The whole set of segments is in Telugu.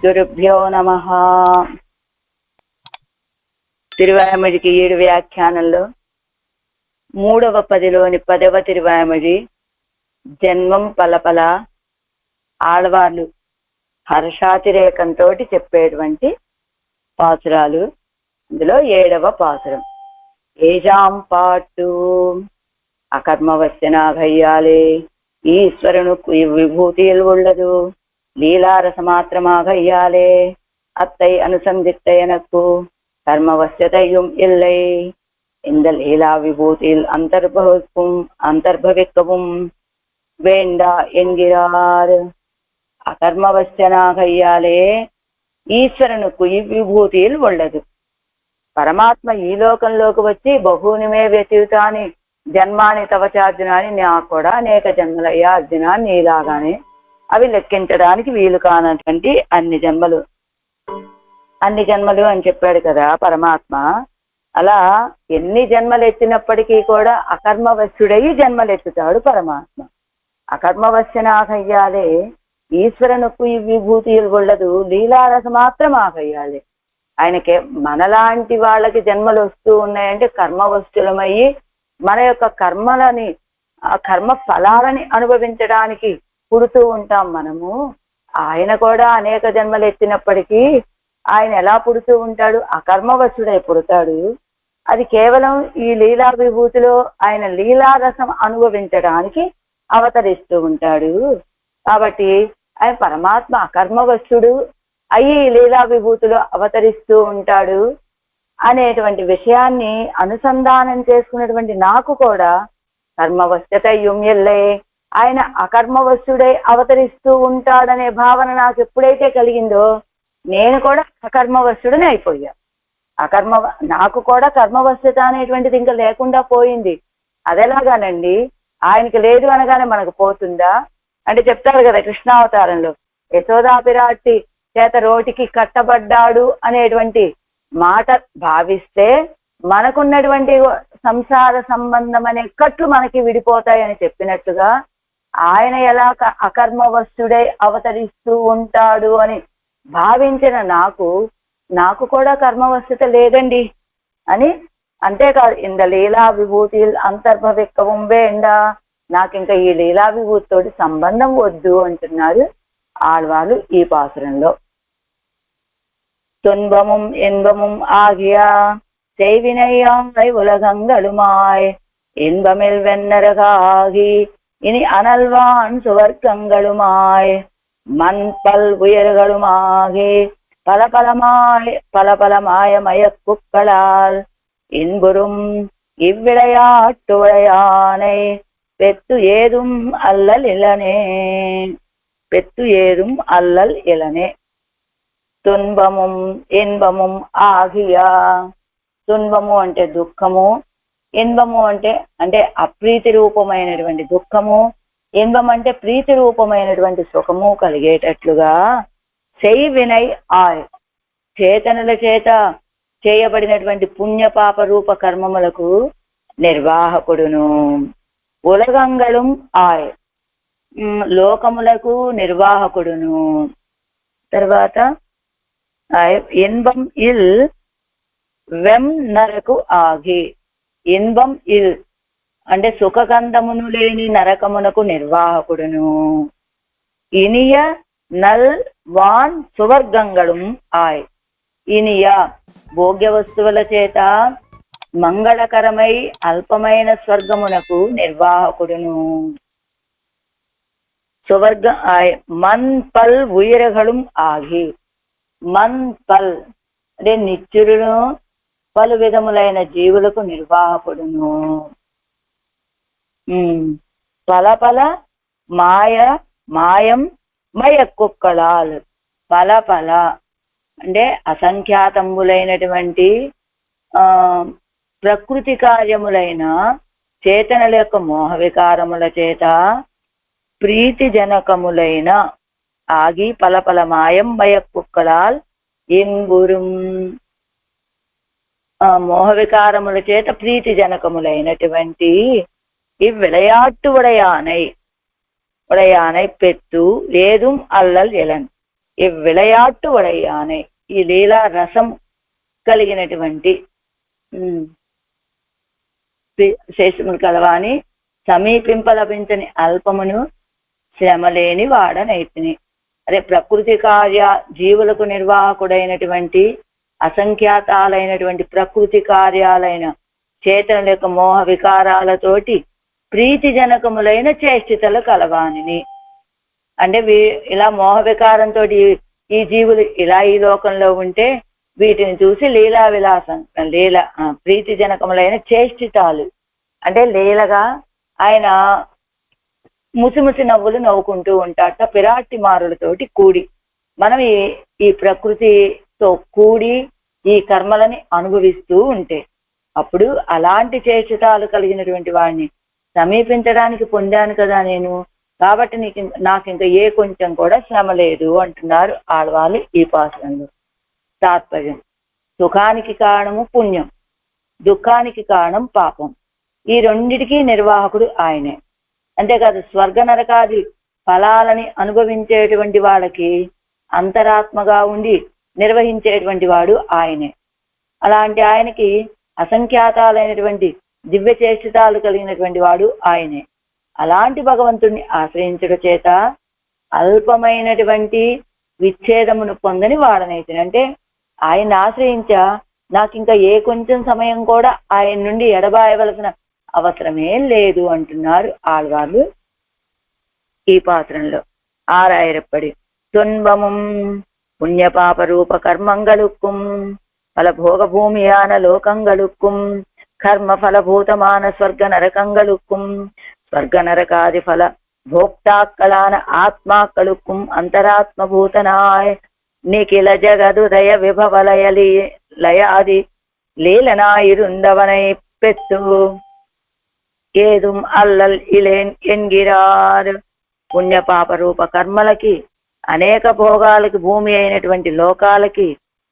గురుభ్యో నమః. తిరువాయిమడికి 7 వ్యాఖ్యానంలో 3వ పదిలోని 10వ తిరువాయిమడి జన్మం పలపల ఆళ్వార్లు హర్షాతిరేకంతో చెప్పేటువంటి పాసురాలు. ఇందులో 7వ పాసురం ఏజాం పాటు அகர்மவசனாகையாலே ஈஸ்வரனுக்கு இவ்விபூதியில் உள்ளது லீலாரசமாத்திரமாகையாலே அத்தை அனுசந்தித்த எனக்கு கர்மவசியதையும் இல்லை. இந்த லீலா விபூதியில் அந்தர்பவிக்கவும் வேண்டா என்கிறார். అకర్మవశనాగయ్యాలే ఈశ్వరునికి విభూతిలు ఉండదు. పరమాత్మ ఈ లోకంలోకి వచ్చి బహునిమే వ్యతీతాని జన్మాని తవచార్జునాని నాకు కూడా అనేక జన్మలయ్యా అర్జున నీలాగానే అవి లెక్కించడానికి వీలు కానటువంటి అన్ని జన్మలు అని చెప్పాడు కదా పరమాత్మ. అలా ఎన్ని జన్మలు ఎత్తినప్పటికీ కూడా అకర్మవశ్యుడై జన్మలెత్తుతాడు పరమాత్మ. అకర్మవశ్యనాగయ్యాలే ఈశ్వరునికి విభూతిలు ఉండదు లీలారస మాత్రం ఆగయ్యాలి. ఆయనకి మనలాంటి వాళ్ళకి జన్మలు వస్తూ ఉన్నాయంటే కర్మవస్తులమయ్యి మన యొక్క కర్మలని కర్మ ఫలాలని అనుభవించడానికి పుడుతూ ఉంటాం మనము. ఆయన కూడా అనేక జన్మలు ఎత్తినప్పటికీ ఆయన ఎలా పుడుతూ ఉంటాడు? అకర్మవశుడై పుడతాడు. అది కేవలం ఈ లీలా విభూతిలో ఆయన లీలారసం అనుభవించడానికి అవతరిస్తూ ఉంటాడు. కాబట్టి ఆయన పరమాత్మ అకర్మవశుడు అయ్యి లీలా విభూతిలో అవతరిస్తూ ఉంటాడు అనేటువంటి విషయాన్ని అనుసంధానం చేసుకున్నటువంటి నాకు కూడా కర్మవశ్యత యుమ్యల్లే ఆయన అకర్మవశుడై అవతరిస్తూ ఉంటాడనే భావన నాకు ఎప్పుడైతే కలిగిందో నేను కూడా అకర్మవశుడని అయిపోయా. నాకు కూడా కర్మవశ్యత అనేటువంటిది ఇంకా లేకుండా పోయింది. అదెలాగానండి? ఆయనకి లేదు అనగానే మనకు పోతుందా అంటే చెప్తారు కదా కృష్ణావతారంలో యశోదాపిరాటి చేత రోటికి కట్టబడ్డాడు అనేటువంటి మాట భావిస్తే మనకున్నటువంటి సంసార సంబంధం అనే కట్లు మనకి విడిపోతాయని చెప్పినట్టుగా ఆయన ఎలా అకర్మవశుడై అవతరిస్తూ ఉంటాడు అని భావించిన నాకు కూడా కర్మవశ్యత లేదండి అని. అంతేకాదు ఇంద లీలా విభూతి అంతర్భవిక్కవం వేండా, నాకు ఇంకా ఈ లీలా విభూతితోటి సంబంధం వద్దు అంటున్నారు ఆళ్వార్లు ఈ పాసురంలో. துன்பமும் இன்பமும் ஆகிய செய்வினையாய் உலகங்களுமாய் இன்பமில் வெண்ணரகாகி இனி அனல்வான் சுவர்க்கங்களுமாய் மண் பல் உயர்களுமாகி பலபலமாய மயக்குக்களால் இன்புறும் இவ்விளையாட்டு விளையானை பெத்து ஏதும் அல்லல் இளனே. తున్బము ఇన్బము ఆగియా. తున్బము అంటే దుఃఖము, ఇన్బము అంటే అప్రీతి రూపమైనటువంటి దుఃఖము, ఇన్బం అంటే ప్రీతి రూపమైనటువంటి సుఖము కలిగేటట్లుగా సెయ్ వినయ్ ఆయ్ చేతనుల చేత చేయబడినటువంటి పుణ్యపాప రూప కర్మములకు నిర్వాహకుడును. ఉలగంగళం ఆయ్ లోకములకు నిర్వాహకుడును. తర్వాత ఇన్బం ఇల్ వెం నరకు ఆగి. ఇన్బం ఇల్ అంటే సుఖగంధమును లేని నరకమునకు నిర్వాహకుడును. ఇనియ నల్ వాన్ సువర్గంగళం ఆయ్. ఇనియ భోగ్య వస్తువుల చేత మంగళకరమై అల్పమైన స్వర్గమునకు నిర్వాహకుడును. సువర్గ ఆయ్ మన్ పల్ ఉయరగళం ఆగి. మన్ పల్ అంటే నిత్యుడును పలు విధములైన జీవులకు నిర్వాహకుడును. పలపల మాయం మయక్కుక్కళాలు. పలపల అంటే అసంఖ్యాతంబులైనటువంటి ప్రకృతి కార్యములైన చేతనల యొక్క మోహ వికారముల చేత ప్రీతి జనకములైన ఆగి పలపల మాయం మయక్కుక్కళాల్ ఇంబురుం. మోహ వికారముల చేత ప్రీతి జనకములైనటువంటి ఈ విளையாட்டு உடையானை பெத்து ஏதும் அல்லல் இளன். విளைయాట్టు వడయ్యానే, ఈ లీలా రసం కలిగినటువంటి శేషములు కలవాని సమీపింప లభించని అల్పమును శ్రమలేని వాడనైతిని. అదే ప్రకృతి కార్య జీవులకు నిర్వాహకుడైనటువంటి అసంఖ్యాతాలైనటువంటి ప్రకృతి కార్యాలైన చేతనుల యొక్క మోహ వికారాలతోటి ప్రీతిజనకములైన చేష్టితలు కలవాని. అంటే ఇలా మోహ వికారంతో ఈ జీవులు ఇలా ఈ లోకంలో ఉంటే వీటిని చూసి లీలా విలాసం ప్రీతిజనకములైన చేష్టితాలు అంటే లీలగా ఆయన ముసిముసి నవ్వులు నవ్వుకుంటూ ఉంటాట పిరాటి మారులతోటి కూడి. మనం ఈ ప్రకృతితో కూడి ఈ కర్మలని అనుభవిస్తూ ఉంటే అప్పుడు అలాంటి చేష్టితాలు కలిగినటువంటి వాడిని సమీపించడానికి పొందాను కదా నేను, కాబట్టి నాకు ఇంకా ఏ కొంచెం కూడా శ్రమ లేదు అంటున్నారు ఆడవాళ్ళు ఈ పాశ్రంలో. తాత్పర్యం: సుఖానికి కారణము పుణ్యం, దుఃఖానికి కారణం పాపం. ఈ రెండిటికీ నిర్వాహకుడు ఆయనే. అంతేకాదు స్వర్గ నరకాది ఫలాలని అనుభవించేటువంటి వాళ్ళకి అంతరాత్మగా ఉండి నిర్వహించేటువంటి వాడు ఆయనే. అలాంటి ఆయనకి అసంఖ్యాతాలైనటువంటి దివ్య చేష్టితాలు కలిగినటువంటి వాడు ఆయనే. అలాంటి భగవంతుణ్ణి ఆశ్రయించడం చేత అల్పమైనటువంటి విచ్ఛేదమును పొందని వాడనైతే, అంటే ఆయన ఆశ్రయించా నాకు ఇంకా ఏ కొంచెం సమయం కూడా ఆయన నుండి ఎడబాయవలసిన అవసరమే లేదు అంటున్నారు ఆళ్వార్లు ఈ పాత్రంలో. ఆరాయిరప్పడి துன்பமும் புண்ணியபாப ரூப கர்மங்களுக்கும் பலபோகபூமியான லோகங்களுக்கும் கர்ம பலபூதமான ஸ்வர்க நரகங்களுக்கும் ஸ்வர்க நரகாதி பல భోక్తాక్కలాన ఆత్మాక్కలుక్కుం అంతరాత్మభూతనాయ నిఖిల జగదుదయ విభవలయలి లయాది లీలనాయిరుందవనై పెత్తు ఏదుం అల్లల్ ఇలేన్ ఎన్గిరారు. పుణ్యపాప రూప కర్మలకి, అనేక భోగాలకి భూమి అయినటువంటి లోకాలకి,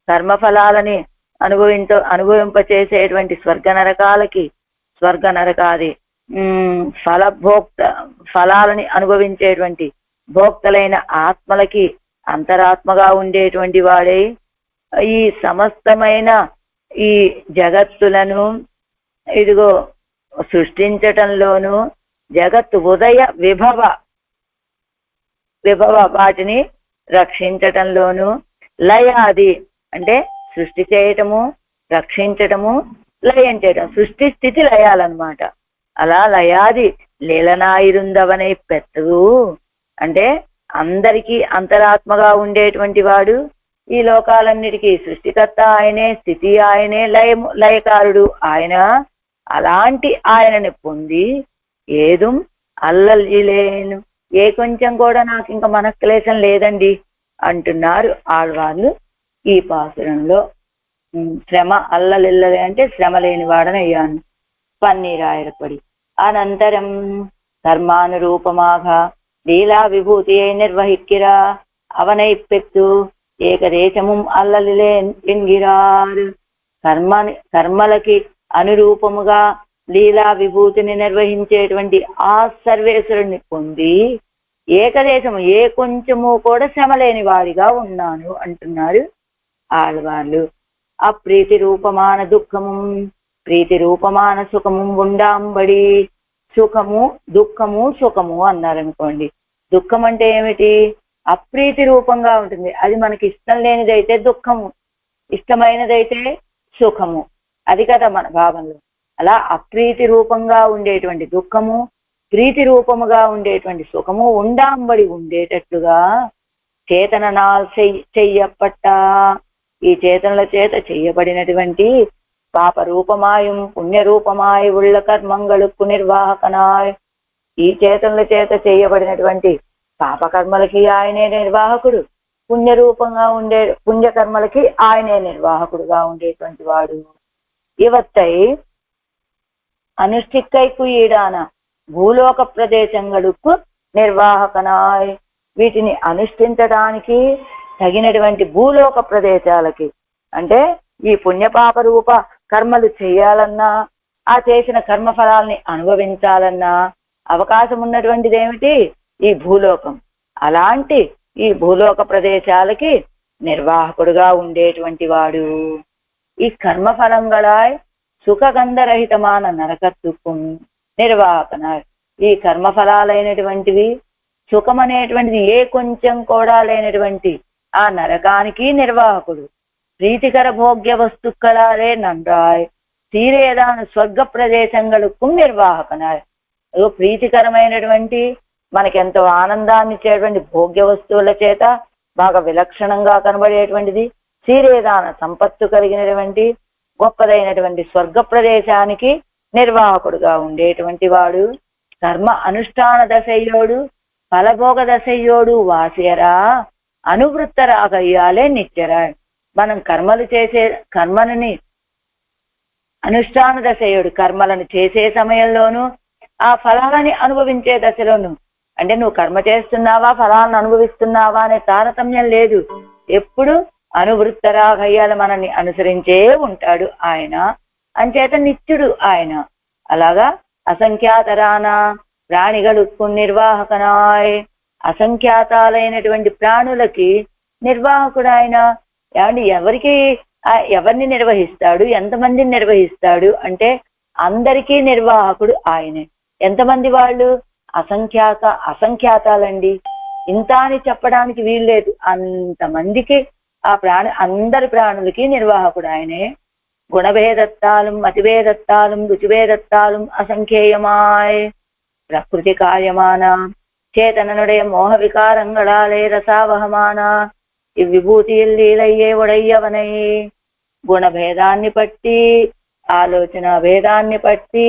కర్మఫలాలని అనుభవింపచేసేటువంటి స్వర్గ నరకాలకి, స్వర్గ నరకాది ఫలాలని అనుభవించేటువంటి భోక్తలైన ఆత్మలకి అంతరాత్మగా ఉండేటువంటి వాడే ఈ సమస్తమైన ఈ జగత్తులను ఇదిగో సృష్టించటంలోను, జగత్తు ఉదయ విభవ వాటిని రక్షించటంలోను, లయాది అంటే సృష్టి చేయటము, రక్షించటము, లయం చేయటం, సృష్టి స్థితి లయాలన్నమాట. అలా లయాది లీలనాయిరుందవనే పెత్తు అంటే అందరికీ అంతరాత్మగా ఉండేటువంటి వాడు, ఈ లోకాలన్నిటికీ సృష్టికర్త ఆయనే, స్థితి ఆయనే, లయకారుడు ఆయన. అలాంటి ఆయనని పొంది ఏదుం అల్లలేను, ఏ కొంచెం కూడా నాకు ఇంకా మనక్లేశం లేదండి అంటున్నారు ఆళ్వార్లు ఈ పాసురంలో. శ్రమ అల్లలిల్లలే అంటే శ్రమ లేని వాడనయ్యాను. పన్నీరాయరపడి అనంతరం కర్మానురూపమాగ లీలా విభూతియై నిర్వహిక్కిరా అవనై పెత్తు ఏకదేశముం అల్లలిలే ఎన్గిరారు. కర్మలకి అనురూపముగా లీలా విభూతిని నిర్వహించేటువంటి ఆ సర్వేశ్వరుణ్ణి పొంది ఏకదేశము ఏ కొంచెము కూడా శ్రమ లేని వాడిగా ఉన్నాను అంటున్నారు ఆళ్వార్లు. అప్రీతి రూపమాన దుఃఖము ప్రీతి రూపమాన సుఖము ఉండాంబడి. సుఖము దుఃఖము సుఖము అన్నారనుకోండి. దుఃఖం అంటే ఏమిటి? అప్రీతి రూపంగా ఉంటుంది. అది మనకి ఇష్టం లేనిదైతే దుఃఖము, ఇష్టమైనదైతే సుఖము. అది కదా మన భావంలో. అలా అప్రీతి రూపంగా ఉండేటువంటి దుఃఖము, ప్రీతి రూపముగా ఉండేటువంటి సుఖము ఉండాంబడి ఉండేటట్లుగా చేతననాల్ చెయ్యపట్ట, ఈ చేతనల చేత చెయ్యబడినటువంటి పాప రూపమాయం పుణ్యరూపమాయ ఉళ్ళ కర్మంగళకు నిర్వాహకనాయ్. ఈ చేతనల చేత చేయబడినటువంటి పాపకర్మలకి ఆయనే నిర్వాహకుడు, పుణ్యరూపంగా ఉండే పుణ్యకర్మలకి ఆయనే నిర్వాహకుడుగా ఉండేటువంటి వాడు. ఇవత్తై అనుష్ఠిక్కైకు ఈడాన భూలోక ప్రదేశங்களுக்கு నిర్వాహకనాయ్. వీటిని అనుష్ఠించడానికి తగినటువంటి భూలోక ప్రదేశాలకి, అంటే ఈ పుణ్యపాప రూప కర్మలు చేయాలన్నా, ఆ చేసిన కర్మఫలాల్ని అనుభవించాలన్నా అవకాశం ఉన్నటువంటిది ఏమిటి? ఈ భూలోకం. అలాంటి ఈ భూలోక ప్రదేశాలకి నిర్వాహకుడుగా ఉండేటువంటి వాడు. ఈ కర్మఫలంగళాయ్ సుఖగంధరహితమాన నరకత్తుకుం నిర్వాహకనాయ్. ఈ కర్మఫలాలైనటువంటివి సుఖం అనేటువంటిది ఏ కొంచెం కూడా లేనటువంటి ఆ నరకానికి నిర్వాహకుడు. ప్రీతికర భోగ్య వస్తుక్కளாலே நன்றாய் తీరేదాన స్వర్గ ప్రదేశங்களுக்கும் నిర్వాహకనాయ్. ప్రీతికరమైనటువంటి మనకెంతో ఆనందాన్ని ఇచ్చేటువంటి భోగ్య వస్తువుల చేత బాగా విలక్షణంగా కనబడేటువంటిది, తీరేదాన సంపత్తు కలిగినటువంటి గొప్పదైనటువంటి స్వర్గ ప్రదేశానికి నిర్వాహకుడుగా ఉండేటువంటి వాడు. కర్మ అనుష్ఠాన దశయ్యోడు ఫలభోగ దశయ్యోడు వాసియరా అనువృత్తరాగయ్యాలే నిత్యరా. మనం కర్మలు చేసే కర్మలని అనుష్ఠాన దశయ్యోడు కర్మలను చేసే సమయంలోనూ ఆ ఫలాలని అనుభవించే దశలోను, అంటే నువ్వు కర్మ చేస్తున్నావా ఫలాలను అనుభవిస్తున్నావా అనే తారతమ్యం లేదు. ఎప్పుడు అనువృత్తరాగయ్యాల మనల్ని అనుసరించే ఉంటాడు ఆయన. అంచేత నిత్యుడు ఆయన. అలాగా అసంఖ్యాతరాన ప్రాణిகளுకు నిర్వాహకనాయ్. అసంఖ్యాతాలైనటువంటి ప్రాణులకి నిర్వాహకుడు ఆయన. ఏమండి ఎవరిని నిర్వహిస్తాడు, ఎంతమందిని నిర్వహిస్తాడు అంటే అందరికీ నిర్వాహకుడు ఆయనే. ఎంతమంది వాళ్ళు? అసంఖ్యాతాలండి. ఇంత అని చెప్పడానికి వీల్లేదు. అంతమందికి అందరి ప్రాణులకి నిర్వాహకుడు ఆయనే. గుణభేదత్తాலும் అతిభేదత్తాலும் ருచిபேதத்தாலும் அசங்கேயமாய் பிரகிருதி காரியமான சேதனனுடைய மோக விகாரங்களாலே ரசாவகமான இவ்விபூதியில் లీలయ్యే ఉడయ్యవనై. గుణభేదాన్ని బట్టి, ఆలోచన భేదాన్ని బట్టి,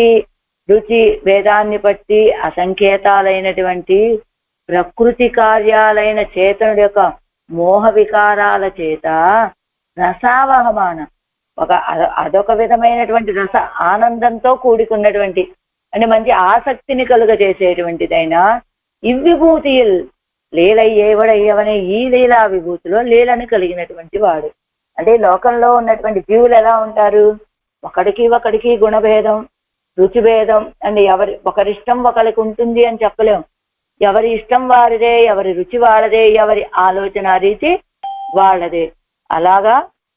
రుచి భేదాన్ని బట్టి అసంకేతాలైనటువంటి ప్రకృతి కార్యాలైన చేతనుడి యొక్క మోహ వికారాల చేత రసావహమాన అదొక విధమైనటువంటి రస ఆనందంతో కూడుకున్నటువంటి అంటే మంచి ఆసక్తిని కలుగజేసేటువంటిదైనా ఇవ్విభూతిల్ లీలయ్యేవడయ్యవనే ఈ లీలా విభూతిలో లీలను కలిగినటువంటి వాడు. అంటే లోకంలో ఉన్నటువంటి జీవులు ఎలా ఉంటారు? ఒకడికి గుణభేదం, రుచిభేదం. అంటే ఒకరిష్టం ఒకరికి ఉంటుంది అని చెప్పలేం. ఎవరి ఇష్టం వారిదే, ఎవరి రుచి వాళ్ళదే, ఎవరి ఆలోచన రీతి వాళ్ళదే. అలాగా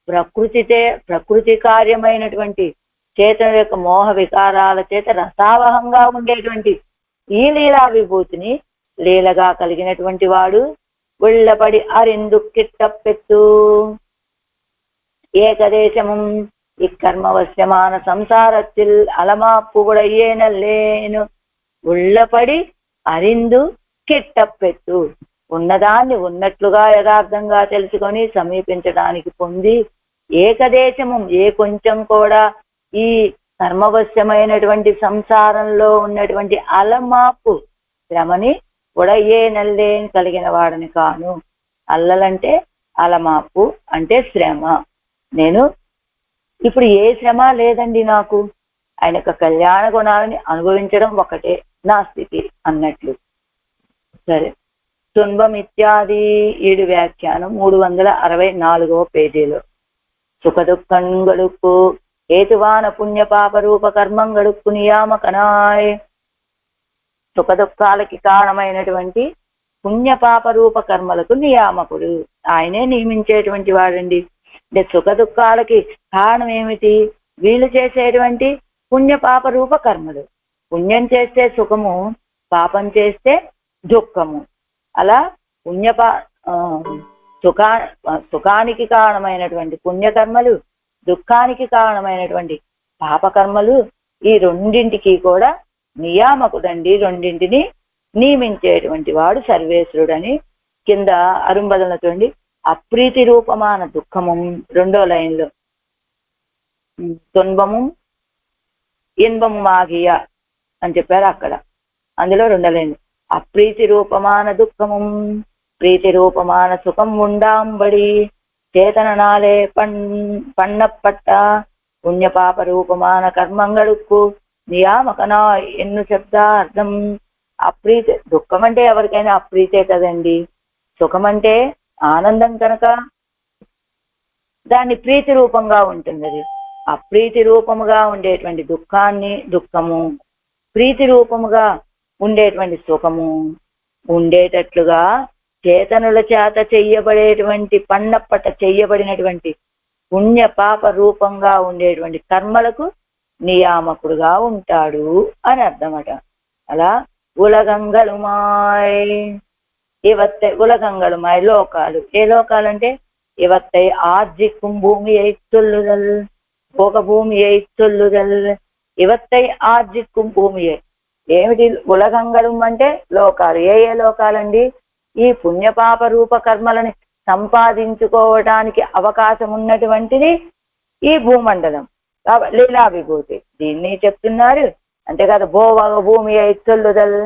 ప్రకృతి కార్యమైనటువంటి చేతన యొక్క మోహ వికారాల చేత రసావహంగా ఉండేటువంటి ఈ లీలా విభూతిని లీలగా కలిగినటువంటి వాడు. ఉళ్ళపడి అరిందు కిట్టప్పెత్తు ఏకదేశము ఇక్కర్మవశ్యమాన సంసారத்தில் అలమాప్పు కూడా ఏనల్లేను. ఉళ్ళపడి అరిందు కిట్టప్పెత్తు ఉన్నదాన్ని ఉన్నట్లుగా యథార్థంగా తెలుసుకొని సమీపించడానికి పొంది ఏకదేశము ఏ కొంచెం కూడా ఈ కర్మవశ్యమైనటువంటి సంసారంలో ఉన్నటువంటి అలమాపు శ్రమని ఉడయ్యే నల్లేని కలిగిన వాడని కాను. అల్లలంటే అలమాపు అంటే శ్రమ. నేను ఇప్పుడు ఏ శ్రమ లేదండి నాకు. ఆయన యొక్క కళ్యాణ గుణాలని అనుభవించడం ఒకటే నా స్థితి అన్నట్లు. సరే, తున్బం ఇత్యాది 7 వ్యాఖ్యానం 364వ పేజీలో. సుఖ దుఃఖంగళుక్కు హేతువాన పుణ్య పాపరూప కర్మంగళుక్కు నియామకనాయ్. సుఖ దుఃఖాలకి కారణమైనటువంటి పుణ్య పాపరూప కర్మలకు నియామకుడు ఆయనే నియమించేటువంటి వాడండి. అంటే సుఖ దుఃఖాలకి కారణం ఏమిటి? వీళ్ళు చేసేటువంటి పుణ్య పాపరూప కర్మలు. పుణ్యం చేస్తే సుఖము, పాపం చేస్తే దుఃఖము. అలా సుఖానికి కారణమైనటువంటి పుణ్యకర్మలు, దుఃఖానికి కారణమైనటువంటి పాపకర్మలు, ఈ రెండింటికి కూడా నియామకుడండి. రెండింటిని నియమించేటువంటి వాడు సర్వేశ్వరుడని కింద అరుంబదలతోండి. అప్రీతి రూపమాన దుఃఖము 2వ లైన్లో తున్బము ఇన్బము మాగియ అని చెప్పారు అక్కడ. అందులో 2వ లైన్ అప్రీతి రూపమాన దుఃఖము ప్రీతి రూపమాన సుఖం ఉండాంబడి చేతననాలే పన్నప్పట్ట పుణ్యపాప రూపమాన కర్మంగళుక్కు నియామకనా ఎన్ను శబ్దార్థం. అప్రీతి దుఃఖం అంటే ఎవరికైనా అప్రీతే కదండి. సుఖం అంటే ఆనందం కనుక దాన్ని ప్రీతి రూపంగా ఉంటుంది. అది అప్రీతి రూపముగా ఉండేటువంటి దుఃఖము, ప్రీతి రూపముగా ఉండేటువంటి సుఖము ఉండేటట్లుగా చేతనుల చేత చెయ్యబడేటువంటి పన్నప్పట చెయ్యబడినటువంటి పుణ్య పాప రూపంగా ఉండేటువంటి కర్మలకు నియామకుడుగా ఉంటాడు అని అర్థమట. అలా ఉలగంగలుమాయ్ ఇవత్తై ఉలగంగలుమాయ్ లోకాలు. ఏ లోకాలంటే ఇవత్తై ఆర్జిక్కుం భూమిயை சொல்லுதல் భోగ భూమిயை சொல்லுதல் ఇవత్తై ఆర్జిక్కుం భూమియే. ఏమిటి ఉలగంగళం అంటే లోకాలు. ఏ ఏ లోకాలండి? ఈ పుణ్యపాప రూప కర్మలని సంపాదించుకోవడానికి అవకాశం ఉన్నటువంటిది ఈ భూమండలం, లీలా విభూతి. దీన్ని చెప్తున్నారు. అంతేకాదు భూమి ఎత్తుల్లుదల్,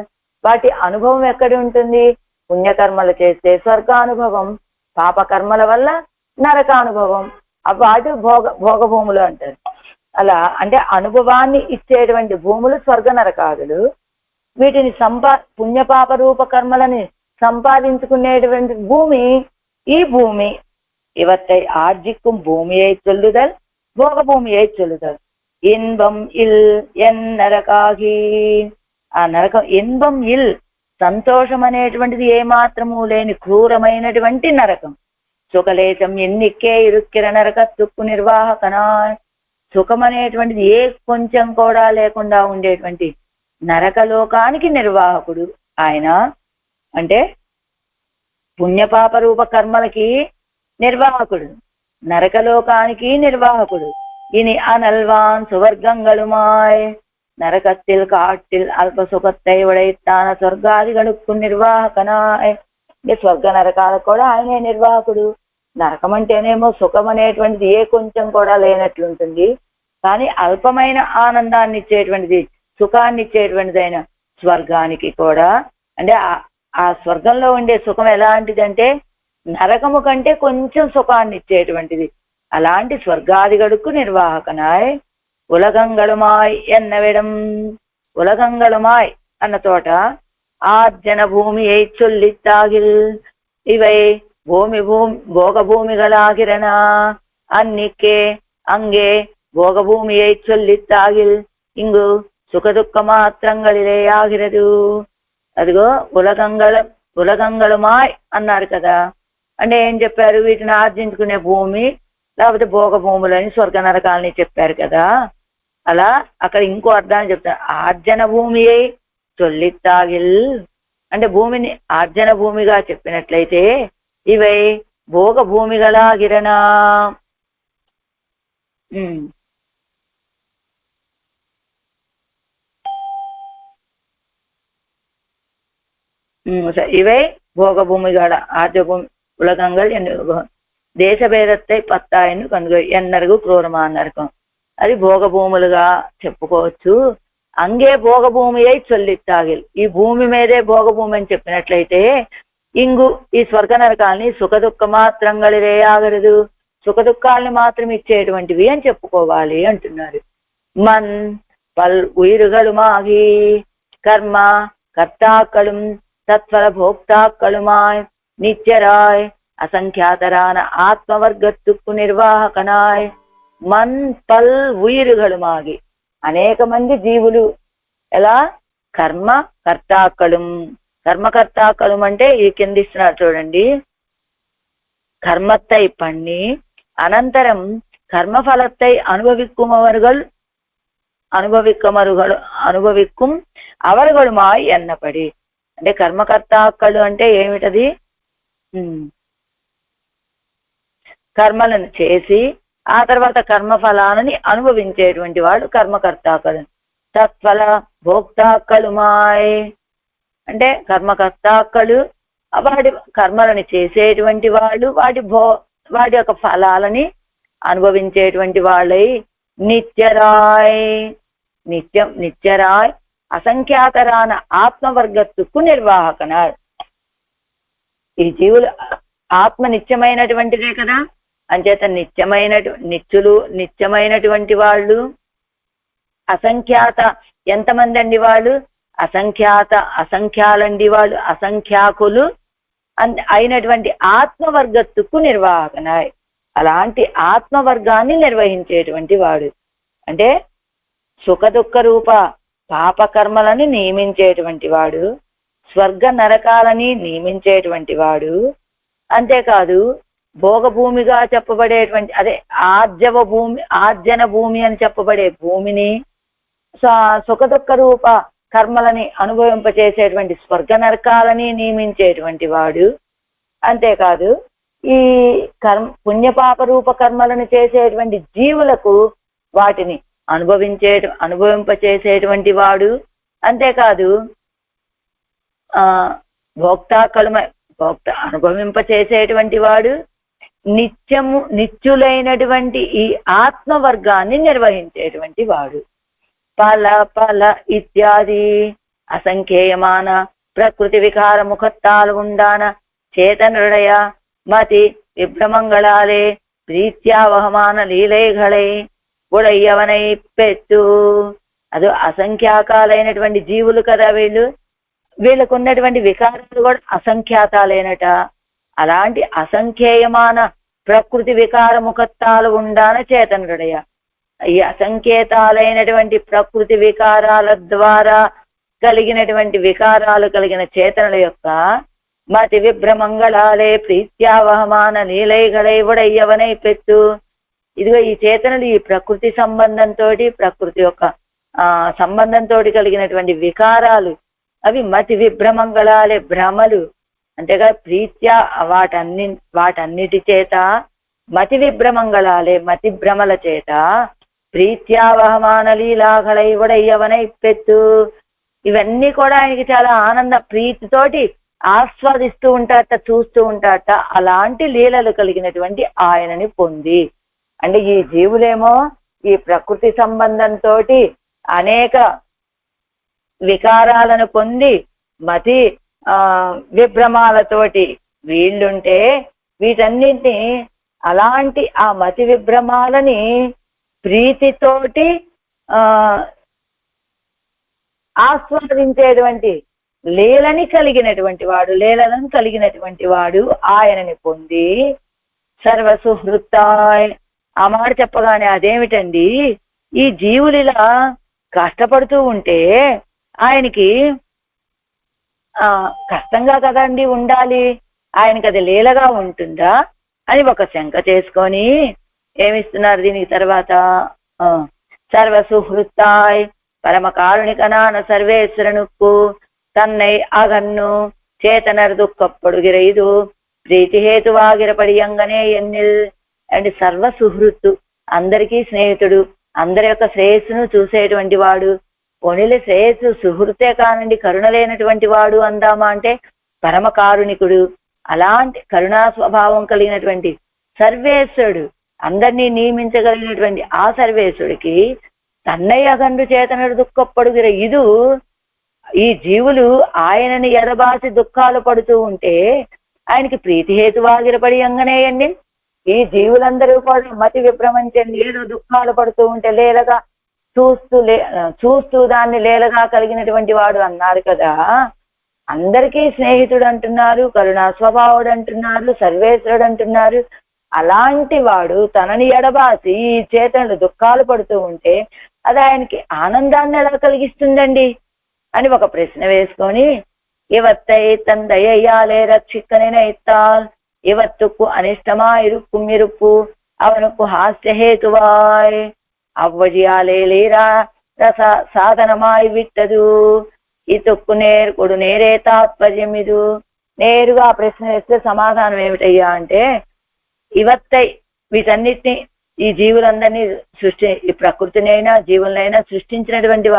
వాటి అనుభవం ఎక్కడి ఉంటుంది? పుణ్యకర్మలు చేస్తే స్వర్గానుభవం, పాపకర్మల వల్ల నరకానుభవం. వాటి భోగభూములు అంటారు. అలా అంటే అనుభవాన్ని ఇచ్చేటువంటి భూములు స్వర్గ నరకాదులు. వీటిని పుణ్యపాప రూప కర్మలని సంపాదించుకునేటువంటి భూమి ఈ భూమి. ఇవత్తై ఆర్జిక్కుం భూమిயை சொல்லுதல் భోగ భూమిயை சொல்லுதல். ఇన్బం ఇల్ ఎన్ నరకాగి. ఆ నరకం ఇన్బం ఇల్ సంతోషం అనేటువంటిది ఏమాత్రము లేని క్రూరమైనటువంటి నరకం. సుఖలేశం ఎన్నికే ఇరుక్కిర నరకత్తుక్కు నిర్వాహకనా. సుఖం అనేటువంటిది ఏ కొంచెం కూడా లేకుండా ఉండేటువంటి నరకలోకానికి నిర్వాహకుడు ఆయన. అంటే పుణ్యపాప రూప కర్మలకి నిర్వాహకుడు, నరకలోకానికి నిర్వాహకుడు. ఇని అనల్వాన్ సువర్గంగలుమాయ్ నరకత్తిల్ కాట్టిల్ అల్ప సుఖత్తై ఉడైతాన స్వర్గాదిగడుక్కు నిర్వాహకనాయ్. స్వర్గ నరకాలకు కూడా ఆయనే నిర్వాహకుడు. నరకం అంటేనేమో సుఖం అనేటువంటిది ఏ కొంచెం కూడా లేనట్లుంటుంది. కానీ అల్పమైన ఆనందాన్ని ఇచ్చేటువంటిది, సుఖాన్ని ఇచ్చేటువంటిదైన స్వర్గానికి కూడా, అంటే ఆ స్వర్గంలో ఉండే సుఖం ఎలాంటిదంటే నరకము కంటే కొంచెం సుఖాన్ని ఇచ్చేటువంటిది. అలాంటి స్వర్గాదిగడుకు నిర్వాహకనాయ్. ఉలగంగళమాయ్ ఎన్నవిడం. ఉలగంగళమాయ్ అన్న చోట ఆర్జన భూమిயை சொல்லித்தாகில் இவை భోగభూమిగలాగిరణ అన్నికే అంగే భోగభూమిயை சொல்லித்தாகில் ఇంగు సుఖదుఃఖ మాత్రంగళిలే ఆగిరదు. అదిగో ఉలగంగళమాయ్ అన్నారు కదా. అంటే ఏం చెప్పారు? వీటిని ఆర్జించుకునే భూమి లేకపోతే భోగ భూములని స్వర్గ నరకాలని చెప్పారు కదా. అలా అక్కడ ఇంకో అర్థాన్ని చెప్తారు. ఆర్జన భూమిயை சொல்லித்தாகில் అంటే భూమిని ఆర్జన భూమిగా చెప్పినట్లయితే ఇవై భోగ భూమిగలాగిరనా. இவை போக பூமிகாட ஆர்ஜ பூமி உலகங்கள் దేశభేదத்தை పత్తాయిను కనుగ ఎన్నరుగు క్రూరమాన నరకం. అది భోగభూములుగా చెప్పుకోవచ్చు. అంగే భోగభూమియై చొల్లిత్తాగిల్, ఈ భూమి మీదే భోగభూమి అని చెప్పినట్లయితే ఇంగు ఈ స్వర్గ నరకాలని సుఖదుఖ మాత్రంగళివే ఆగరదు, సుఖదుఖాలని మాత్రం ఇచ్చేటువంటివి అని చెప్పుకోవాలి అంటున్నారు. మన్ పల్ ఉయిరుగలుమాగి కర్మ కర్తాక్కళం తత్ఫల భోక్తాక్కళుమాయ్ నిత్యరాయ్ అసంఖ్యాతరాన ఆత్మవర్గత్తుక్కు నిర్వాహకనాయ్. మన్ పల్ ఉయిరుగలుమాగి అనేక మంది జీవులు ఎలా కర్మ కర్తాక్కళం. కర్మకర్తాక్కళం అంటే ఈ కింద ఇస్తున్నారు చూడండి. కర్మத்தை பண்ணி అనంతరం కర్మఫలத்தை అనుభవిక్కుం అవరుగలుమాయ్ ఎన్నపడి. అంటే కర్మకర్తాక్కళ్ళు అంటే ఏమిటది? కర్మలను చేసి ఆ తర్వాత కర్మఫలాలని అనుభవించేటువంటి వాడు కర్మకర్తాక్కలు. తత్ఫల భోక్తాక్కలుమాయ్ అంటే కర్మకర్తాక్కలు వాడి కర్మలను చేసేటువంటి వాళ్ళు వాడి యొక్క ఫలాలని అనుభవించేటువంటి వాళ్ళై నిత్యరాయ్ నిత్యరాయ్ అసంఖ్యాతరాన ఆత్మవర్గత్తుకు నిర్వాహకన. ఈ జీవులు ఆత్మ నిత్యమైనటువంటిదే కదా. అంచేత నిత్యమైనటువంటి వాళ్ళు అసంఖ్యాత. ఎంతమంది అండి వాళ్ళు? అసంఖ్యాలండి వాళ్ళు, అసంఖ్యాకులు అయినటువంటి ఆత్మవర్గత్తుకు నిర్వాహకనాయ్. అలాంటి ఆత్మవర్గాన్ని నిర్వహించేటువంటి వాడు అంటే సుఖదుఖ రూప పాపకర్మలని నియమించేటువంటి వాడు, స్వర్గ నరకాలని నియమించేటువంటి వాడు. అంతేకాదు భోగభూమిగా చెప్పబడేటువంటి అదే ఆర్జన భూమి అని చెప్పబడే భూమిని సుఖదుఖ రూప కర్మలని అనుభవింపచేసేటువంటి స్వర్గ నరకాలని నియమించేటువంటి వాడు. అంతేకాదు ఈ పుణ్యపాప రూప కర్మలను చేసేటువంటి జీవులకు వాటిని అనుభవింపచేసేటువంటి వాడు. అంతేకాదు భోక్త అనుభవింపచేసేటువంటి వాడు. నిత్యులైనటువంటి ఈ ఆత్మవర్గాన్ని నిర్వహించేటువంటి వాడు. పల ఇత్యాది అసంఖ్యేయమాన ప్రకృతి వికార ముఖత్తాలు ఉండాన చేతనృడయ మతి విభ్రమంగళాలే ప్రీత్యావహమాన లీలైఘళై ఉడయ్యవనై పెట్టు. అదో అసంఖ్యాకాలైనటువంటి జీవులు కదా వీళ్ళకు ఉన్నటువంటి వికారాలు కూడా అసంఖ్యాతాలైనట. అలాంటి అసంఖ్యేయమాన ప్రకృతి వికార ముఖత్తాలు ఉండాన చేతనుడయ. ఈ అసంఖ్యేతాలైనటువంటి ప్రకృతి వికారాల ద్వారా కలిగినటువంటి వికారాలు కలిగిన చేతనుల యొక్క మతి విభ్రమంగళాలే ప్రీత్యావహమాన లీలైగళై ఉడయ్యవనై పెట్టు. ఇదిగో ఈ చేతనులు ఈ ప్రకృతి సంబంధంతో ప్రకృతి యొక్క సంబంధంతో కలిగినటువంటి వికారాలు అవి మతి విభ్రమంగళాలే భ్రమలు. అంతేగా ప్రీత్యా వాటన్నిటి చేత మతి విభ్రమంగళాలే మతి భ్రమల చేత ప్రీత్యావహమాన లీలాఘళై ఉడయ్యవనై పెట్టు. ఇవన్నీ కూడా ఆయనకి చాలా ఆనంద ప్రీతితోటి ఆస్వాదిస్తూ ఉంటారట, చూస్తూ ఉంటారట. అలాంటి లీలలు కలిగినటువంటి ఆయనని పొంది అంటే ఈ జీవులేమో ఈ ప్రకృతి సంబంధంతో అనేక వికారాలను పొంది మతి విభ్రమాలతోటి వీళ్ళుంటే వీటన్నింటినీ అలాంటి ఆ మతి విభ్రమాలని ప్రీతితోటి ఆస్వాదించేటువంటి లీలను కలిగినటువంటి వాడు ఆయనని పొంది సర్వసుహృత్తాయ్. ఆ మాట చెప్పగానే అదేమిటండి, ఈ జీవులిలా కష్టపడుతూ ఉంటే ఆయనకి కష్టంగా కదండి ఉండాలి, ఆయనకి అది లీలగా ఉంటుందా అని ఒక శంక చేసుకొని ఏమిస్తున్నారు దీనికి తర్వాత సర్వసుహృత్తాయ్ పరమ కారుణికనాన సర్వేశ్వరనుక్కు తన్నై అగన్ను చేతనర్ దుఃఖப்படுగిరైదు ప్రీతి హేతువాగిరపడియంగనే ఎన్నిల్. అండ్ సర్వసుహృత్తు అందరికీ స్నేహితుడు, అందరి యొక్క శ్రేయస్సును చూసేటువంటి వాడు. పోనీలే శ్రేయస్సు సుహృతే కానండి కరుణ లేనటువంటి వాడు అందామా అంటే పరమ కారుణికుడు. అలాంటి కరుణా స్వభావం కలిగినటువంటి సర్వేశ్వరుడు, అందరినీ నియమించగలిగినటువంటి ఆ సర్వేశ్వరుడికి తన్నయ్య గండు చేతనడు దుఃఖப்படுగిర ఇది ఈ జీవులు ఆయనని ఎడబాసి దుఃఖాలు పడుతూ ఉంటే ఆయనకి ప్రీతి హేతువాగిరపడి అంగనేయండి. ఈ జీవులందరూ కూడా మతి విభ్రమించండి, ఏదో దుఃఖాలు పడుతూ ఉంటే లేలగా చూస్తూ దాన్ని లేలగా కలిగినటువంటి వాడు అన్నారు కదా. అందరికీ స్నేహితుడు అంటున్నారు, కరుణా స్వభావుడు అంటున్నారు, సర్వేశ్వరుడు అంటున్నారు. అలాంటి వాడు తనని ఎడబాసి ఈ చేతనులు దుఃఖాలు పడుతూ ఉంటే అది ఆయనకి ఆనందాన్ని ఎలా కలిగిస్తుందండి అని ఒక ప్రశ్న వేసుకొని ఇవత్తై తందయ్యాలే రక్షిక్కనేనైత్తాల్ ఇవత్తుకు అనిష్టమా ఇరుక్కు మిరుప్పు అవనుకు హాస్యహేతువాయ్ అవ్వజియాలే లేరా రస సాధనమాయి విట్టదు ఈ తొక్కు నేర్కుడు నేరే తాత్పర్యం ఇది. నేరుగా ఆ ప్రశ్న వేస్తే సమాధానం ఏమిటయ్యా అంటే ఇవత్తై వీటన్నిటిని ఈ జీవులందరినీ ఈ ప్రకృతినైనా జీవులనైనా సృష్టించినటువంటి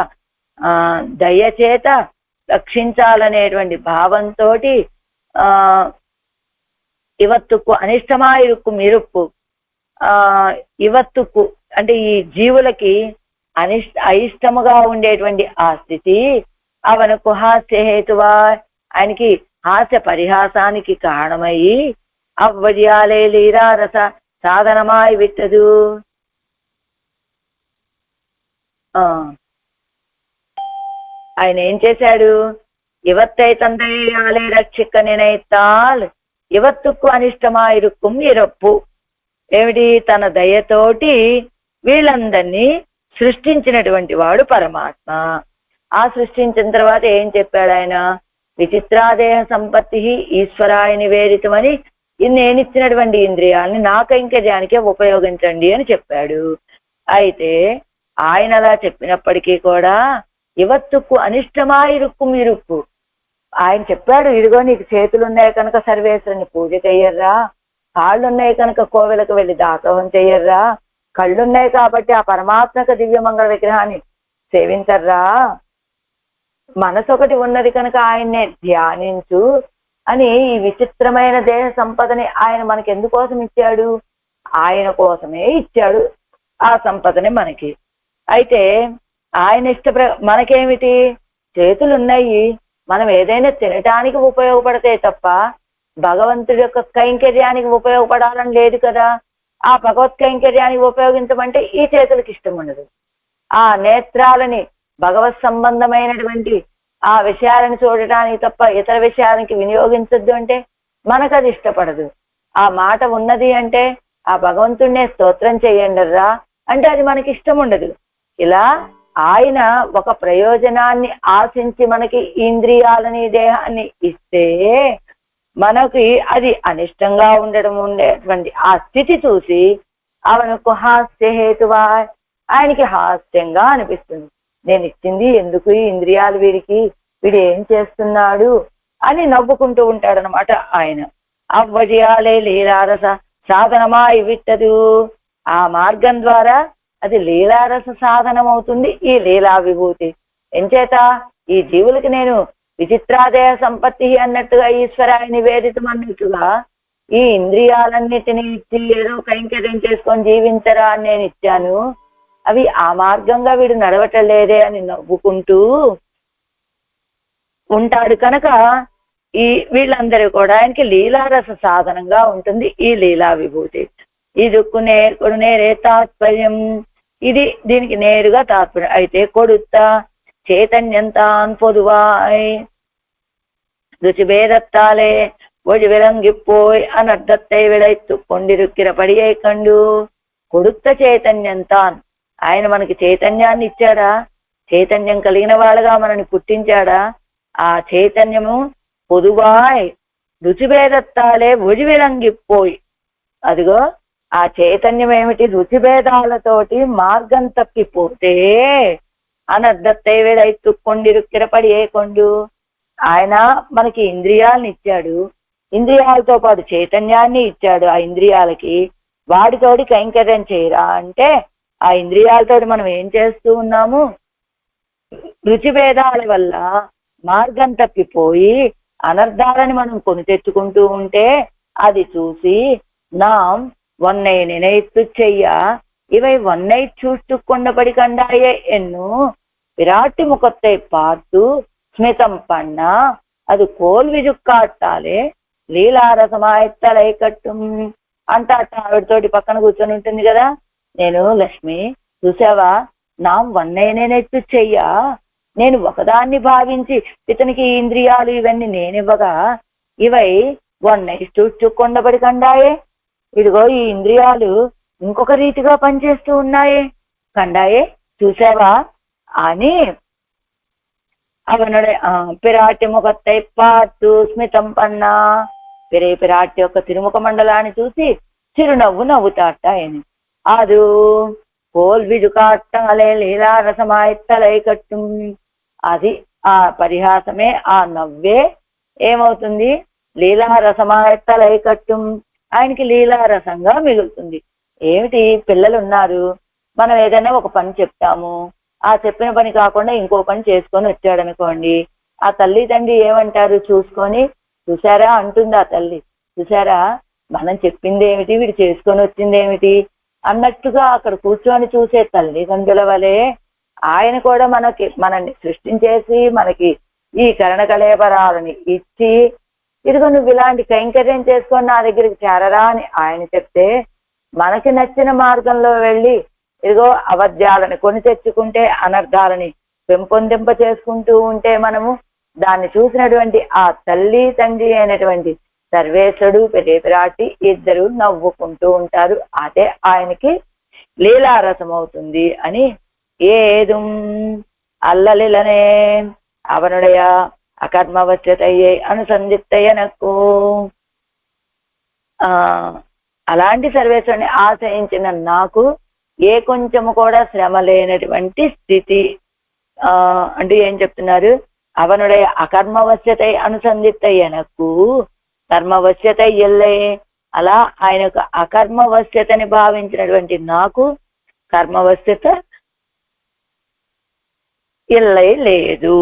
దయచేత రక్షించాలనేటువంటి భావంతో ఇవత్తుకు అనిష్టమా ఇరుక్కు మిరుప్పు ఇవత్తుకు అంటే ఈ జీవులకి అయిష్టముగా ఉండేటువంటి ఆ స్థితి అవనకు హాస్యహేతువా ఆయనకి హాస్య పరిహాసానికి కారణమయ్యి అవ్వజాలే లీరా రస సాధనమాయి విట్టదు. ఆయన ఏం చేశాడు, ఇవత్తై తందయ్యాలే రక్షిక్క నేనైతాల్ ఇవత్తుకు అనిష్టమాయిరుక్కుం ఇరప్పు. ఏమిటి, తన దయతోటి వీళ్ళందరినీ సృష్టించినటువంటి వాడు పరమాత్మ. ఆ సృష్టించిన తర్వాత ఏం చెప్పాడు ఆయన, విచిత్రాదేహ సంపత్తి ఈశ్వరాయ నివేదితమని నేనిచ్చినటువంటి ఇంద్రియాలని నా కైంకర్యానికే ఉపయోగించండి అని చెప్పాడు. అయితే ఆయన అలా చెప్పినప్పటికీ కూడా ఇవత్తుకు అనిష్టమా ఇరుక్కు ఇరుక్కు ఆయన చెప్పాడు, ఇదిగో నీకు చేతులు ఉన్నాయి కనుక సర్వేశ్వరుని పూజ చెయ్యర్రా, కాళ్ళున్నాయి కనుక కోవెలకు వెళ్ళి దాసోహం చెయ్యర్రా, కళ్ళున్నాయి కాబట్టి ఆ పరమాత్మక దివ్యమంగళ విగ్రహాన్ని సేవించర్రా, మనసు ఒకటి ఉన్నది కనుక ఆయన్నే ధ్యానించు అని ఈ విచిత్రమైన దేహ సంపదని ఆయన మనకి ఎందుకోసం ఇచ్చాడు? ఆయన కోసమే ఇచ్చాడు ఆ సంపదని మనకి. అయితే ఆయన మనకేమిటి? చేతులు ఉన్నాయి, మనం ఏదైనా తినటానికి ఉపయోగపడతాయి తప్ప భగవంతుడి యొక్క కైంకర్యానికి ఉపయోగపడాలని లేదు కదా. ఆ భగవత్ కైంకర్యానికి ఉపయోగించమంటే ఈ చేతులకు ఇష్టం ఉండదు. ఆ నేత్రాలని భగవత్ సంబంధమైనటువంటి ఆ విషయాలను చూడటానికి తప్ప ఇతర విషయానికి వినియోగించద్దు అంటే మనకు అది ఇష్టపడదు. ఆ మాట ఉన్నది అంటే ఆ భగవంతుడినే స్తోత్రం చేయండిరా అంటే అది మనకి ఇష్టం ఉండదు. ఇలా ఆయన ఒక ప్రయోజనాన్ని ఆశించి మనకి ఇంద్రియాలని దేహాన్ని ఇస్తే మనకి అది అనిష్టంగా ఉండేటువంటి ఆ స్థితి చూసి అవనకు హాస్యహేతువా ఆయనకి హాస్యంగా అనిపిస్తుంది. నేను ఇచ్చింది ఎందుకు ఈ ఇంద్రియాలు వీడికి, వీడు ఏం చేస్తున్నాడు అని నవ్వుకుంటూ ఉంటాడనమాట ఆయన. అవ్వజయాలే లీలారస సాధనమా ఇవిట్టదు. ఆ మార్గం ద్వారా అది లీలారస సాధనం అవుతుంది ఈ లీలా విభూతి. ఎంచేత ఈ జీవులకి నేను విచిత్రాదేయ సంపత్తి అన్నట్టుగా ఈశ్వరాయ నివేదితం అన్నట్టుగా ఈ ఇంద్రియాలన్నిటినీ ఇచ్చి ఏదో కైంకర్యం చేసుకొని జీవించరా అని నేను ఇచ్చాను, అవి ఆ మార్గంగా వీడు నడవటలేదే అని నవ్వుకుంటూ ఉంటాడు కనుక ఈ వీళ్ళందరూ కూడా ఆయనకి లీలారస సాధనంగా ఉంటుంది ఈ లీలా విభూతి. ఇదుక్కు నేరే తాత్పర్యం, ఇది దీనికి నేరుగా తాత్పర్యం. అయితే కొడుత చైతన్యంతాన్ పొదువాయ్ ருச்சிபேதத்தாலே ஒழி விளங்கிப்போய் అనర్థத்தை విడైత్తు కొండిరుక్కిర పడియై కండు. కొడుத்த చైతన్యంతాన్, ఆయన మనకి చైతన్యాన్ని ఇచ్చాడా? చైతన్యం కలిగిన వాళ్ళగా మనని పుట్టించాడా? ఆ చైతన్యము పొదువాయ్ రుచిభేదత్తాలే ఒడి విలంగిపోయి, అదిగో ఆ చైతన్యం ఏమిటి? రుచిభేదాలతోటి మార్గం తప్పిపోతే అనర్థத்தை విడైత్తు కొండిరుక్కిర పడియై కొండు. ఆయన మనకి ఇంద్రియాలను ఇచ్చాడు, ఇంద్రియాలతో పాటు చైతన్యాన్ని ఇచ్చాడు. ఆ ఇంద్రియాలకి వాటితోటి కైంకర్యం చేయరా అంటే ఆ ఇంద్రియాలతోటి మనం ఏం చేస్తూ ఉన్నాము? రుచిభేదాల వల్ల మార్గం తప్పిపోయి అనర్థాలని మనం కొని తెచ్చుకుంటూ ఉంటే అది చూసి నాం వన్నై నిனைத்து செய்ய இவை வன்னை சூட்டு கொண்டபடி கண்டாயே என்னும் விராட்டி முகத்தை பார்த்து స్మితం పన్నా అది కోల్విజుక్కాటాలే లీలారసమాయత్తలై కట్టు అంటాట. ఆవిడతోటి పక్కన కూర్చొని ఉంటుంది కదా, నేను లక్ష్మి చూసావా, నా వన్నైనేనెత్తు చెయ్యా, నేను ఒకదాన్ని భావించి ఇతనికి ఇంద్రియాలు ఇవన్నీ నేనివ్వగా ఇవై వన్నై చుట్టూ కొండబడి కండాయే, ఇదిగో ఈ ఇంద్రియాలు ఇంకొక రీతిగా పనిచేస్తూ ఉన్నాయే కండాయే చూసావా అని అవనుడే పిరాటి ముఖత్తై పార్తు స్మితం పన్నా. పిరాటి యొక్క తిరుముఖ మండలాన్ని చూసి చిరునవ్వు నవ్వుతాట ఆయన. అది కోల్విజు కాట్టాలే లీలారసమాయత్తలై కట్టు, అది ఆ పరిహాసమే, ఆ నవ్వే ఏమవుతుంది? లీలారసమాయత్తలై కట్టు, ఆయనకి లీలారసంగా మిగులుతుంది. ఏమిటి? పిల్లలు ఉన్నారు, మనం ఏదైనా ఒక పని చెప్తాము, ఆ చెప్పిన పని కాకుండా ఇంకో పని చేసుకొని వచ్చాడు అనుకోండి, ఆ తల్లి తండ్రి ఏమంటారు? చూసుకొని చూసారా అంటుంది ఆ తల్లి, చూసారా మనం చెప్పింది ఏమిటి, వీడు చేసుకొని వచ్చింది ఏమిటి అన్నట్టుగా అక్కడ కూర్చొని చూసే తల్లిదండ్రుల వలె ఆయన కూడా మనల్ని సృష్టించేసి మనకి ఈ కరణ కళేబరాలని ఇచ్చి ఇదిగో నువ్వు ఇలాంటి కైంకర్యం చేసుకొని నా దగ్గరికి చేరరా అని ఆయన చెప్తే మనకి నచ్చిన మార్గంలో వెళ్ళి ఇదిగో అవధ్యాలని కొని తెచ్చుకుంటే అనర్థాలని పెంపొందింప చేసుకుంటూ ఉంటే మనము దాన్ని చూసినటువంటి ఆ తల్లి తండ్రి అయినటువంటి సర్వేశ్వరుడు పిరాటి ఇద్దరు నవ్వుకుంటూ ఉంటారు. అదే ఆయనకి లీలారసం అవుతుంది అని ఏదు అల్లలిలనే అవనుడయ అకర్మవశ్యతయ్యే అనుసంధిత్తయ్యనకు. అలాంటి సర్వేశ్వరుని ఆశ్రయించిన నాకు ఏ కొంచెము కూడా శ్రమ లేనటువంటి స్థితి. అంటే ఏం చెప్తున్నారు? అవనుடைய అకర్మవశ్యతై అనుసంధిత్తయ్యనకు కర్మవశ్యతై ఎల్లై. అలా ఆయన యొక్క అకర్మవశ్యతని భావించినటువంటి నాకు కర్మవశ్యత ఎల్లై లేదు.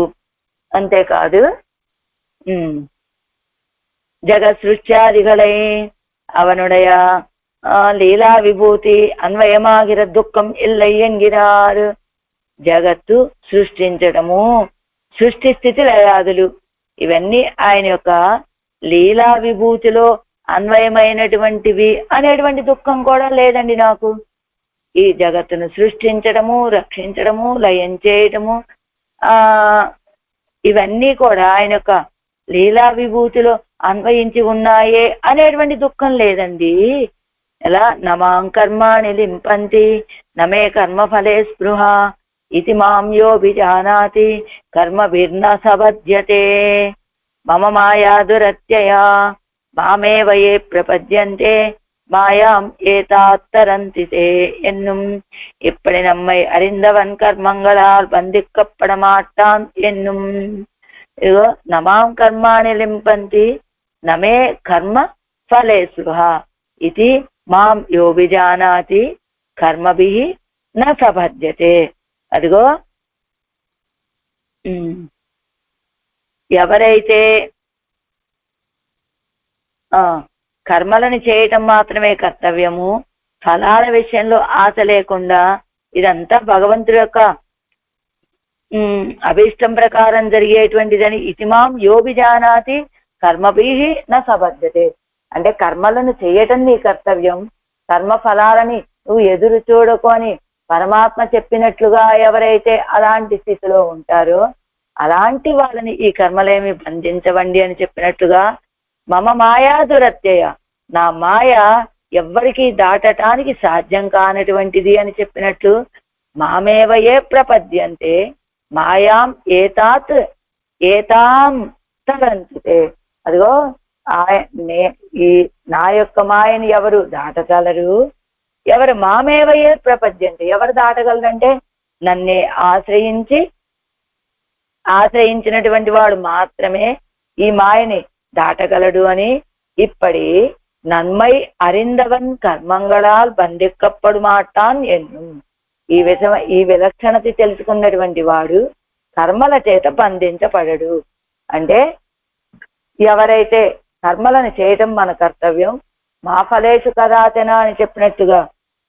అంతేకాదు జగత్ సృష్ట్యాదిகளை அவனுடைய లీలా విభూతి అన్వయమాగిర దుఃఖం ఎల్లై ఎంగిరారు. జగత్తు సృష్టించడము, సృష్టి స్థితి లయాదులు ఇవన్నీ ఆయన యొక్క లీలా విభూతిలో అన్వయమైనటువంటివి అనేటువంటి దుఃఖం కూడా లేదండి నాకు. ఈ జగత్తును సృష్టించడము, రక్షించడము, లయం చేయడము ఇవన్నీ కూడా ఆయన యొక్క లీలా విభూతిలో అన్వయించి ఉన్నాయే అనేటువంటి దుఃఖం లేదండి. ఎలా నమాం కర్మాణి లింపంతి నమే కర్మఫలే స్పృహ ఇది మాం యోభిజానాతి కర్మభిర్న సబధ్యతే మమ మాయా దురత్యయా మామేవ ఏ ప్రపద్యంతే மாயாம் ஏதாத்தரந்திதே என்னும். இப்படி நம்மை அறிந்தவன் கர்மங்களால் பந்திக்கப்பட மாட்டான் என்னும். இதோ நமாம் கர்மாணி லிம்பந்தி நமே கர்ம ఫలే స్పృహ ఇది మాం యోభిజానాతి కర్మభిః న సబధ్యతే. అదిగో ఎవరైతే కర్మలను చేయటం మాత్రమే కర్తవ్యము, ఫలాల విషయంలో ఆశ లేకుండా ఇదంతా భగవంతుడి యొక్క అభీష్టం ప్రకారం జరిగేటువంటిదని ఇతిమాం యోభిజానాతి కర్మభిః న సబధ్యతే. అంటే కర్మలను చేయటం నీ కర్తవ్యం, కర్మ ఫలాలని నువ్వు ఎదురు చూడుకొని పరమాత్మ చెప్పినట్లుగా ఎవరైతే అలాంటి స్థితిలో ఉంటారో అలాంటి వాళ్ళని ఈ కర్మలేమి బంధించవండి అని చెప్పినట్లుగా మమ మాయా దురత్యయ, నా మాయ ఎవ్వరికి దాటటానికి సాధ్యం కానటువంటిది అని చెప్పినట్లు మామేవయే ప్రపద్యంతే మాయాం ఏతాం తరంతితే. అదిగో ఈ నా యొక్క మాయని ఎవరు దాటగలరు? ఎవరు మామేవయే ప్రపద్యంతే, ఎవరు దాటగలరంటే నన్నే ఆశ్రయించినటువంటి వాడు మాత్రమే ఈ మాయని దాటగలడు అని. ఇప్పటి నన్మై అరిందవన్ కర్మంగళాల్ బంధిక్కప్పుడు మాటాన్ ఎన్ను. ఈ విలక్షణత తెలుసుకున్నటువంటి వాడు కర్మల చేత బంధించబడడు. అంటే ఎవరైతే కర్మలను చేయటం మన కర్తవ్యం, మా ఫలేషు కదాచన అని చెప్పినట్టుగా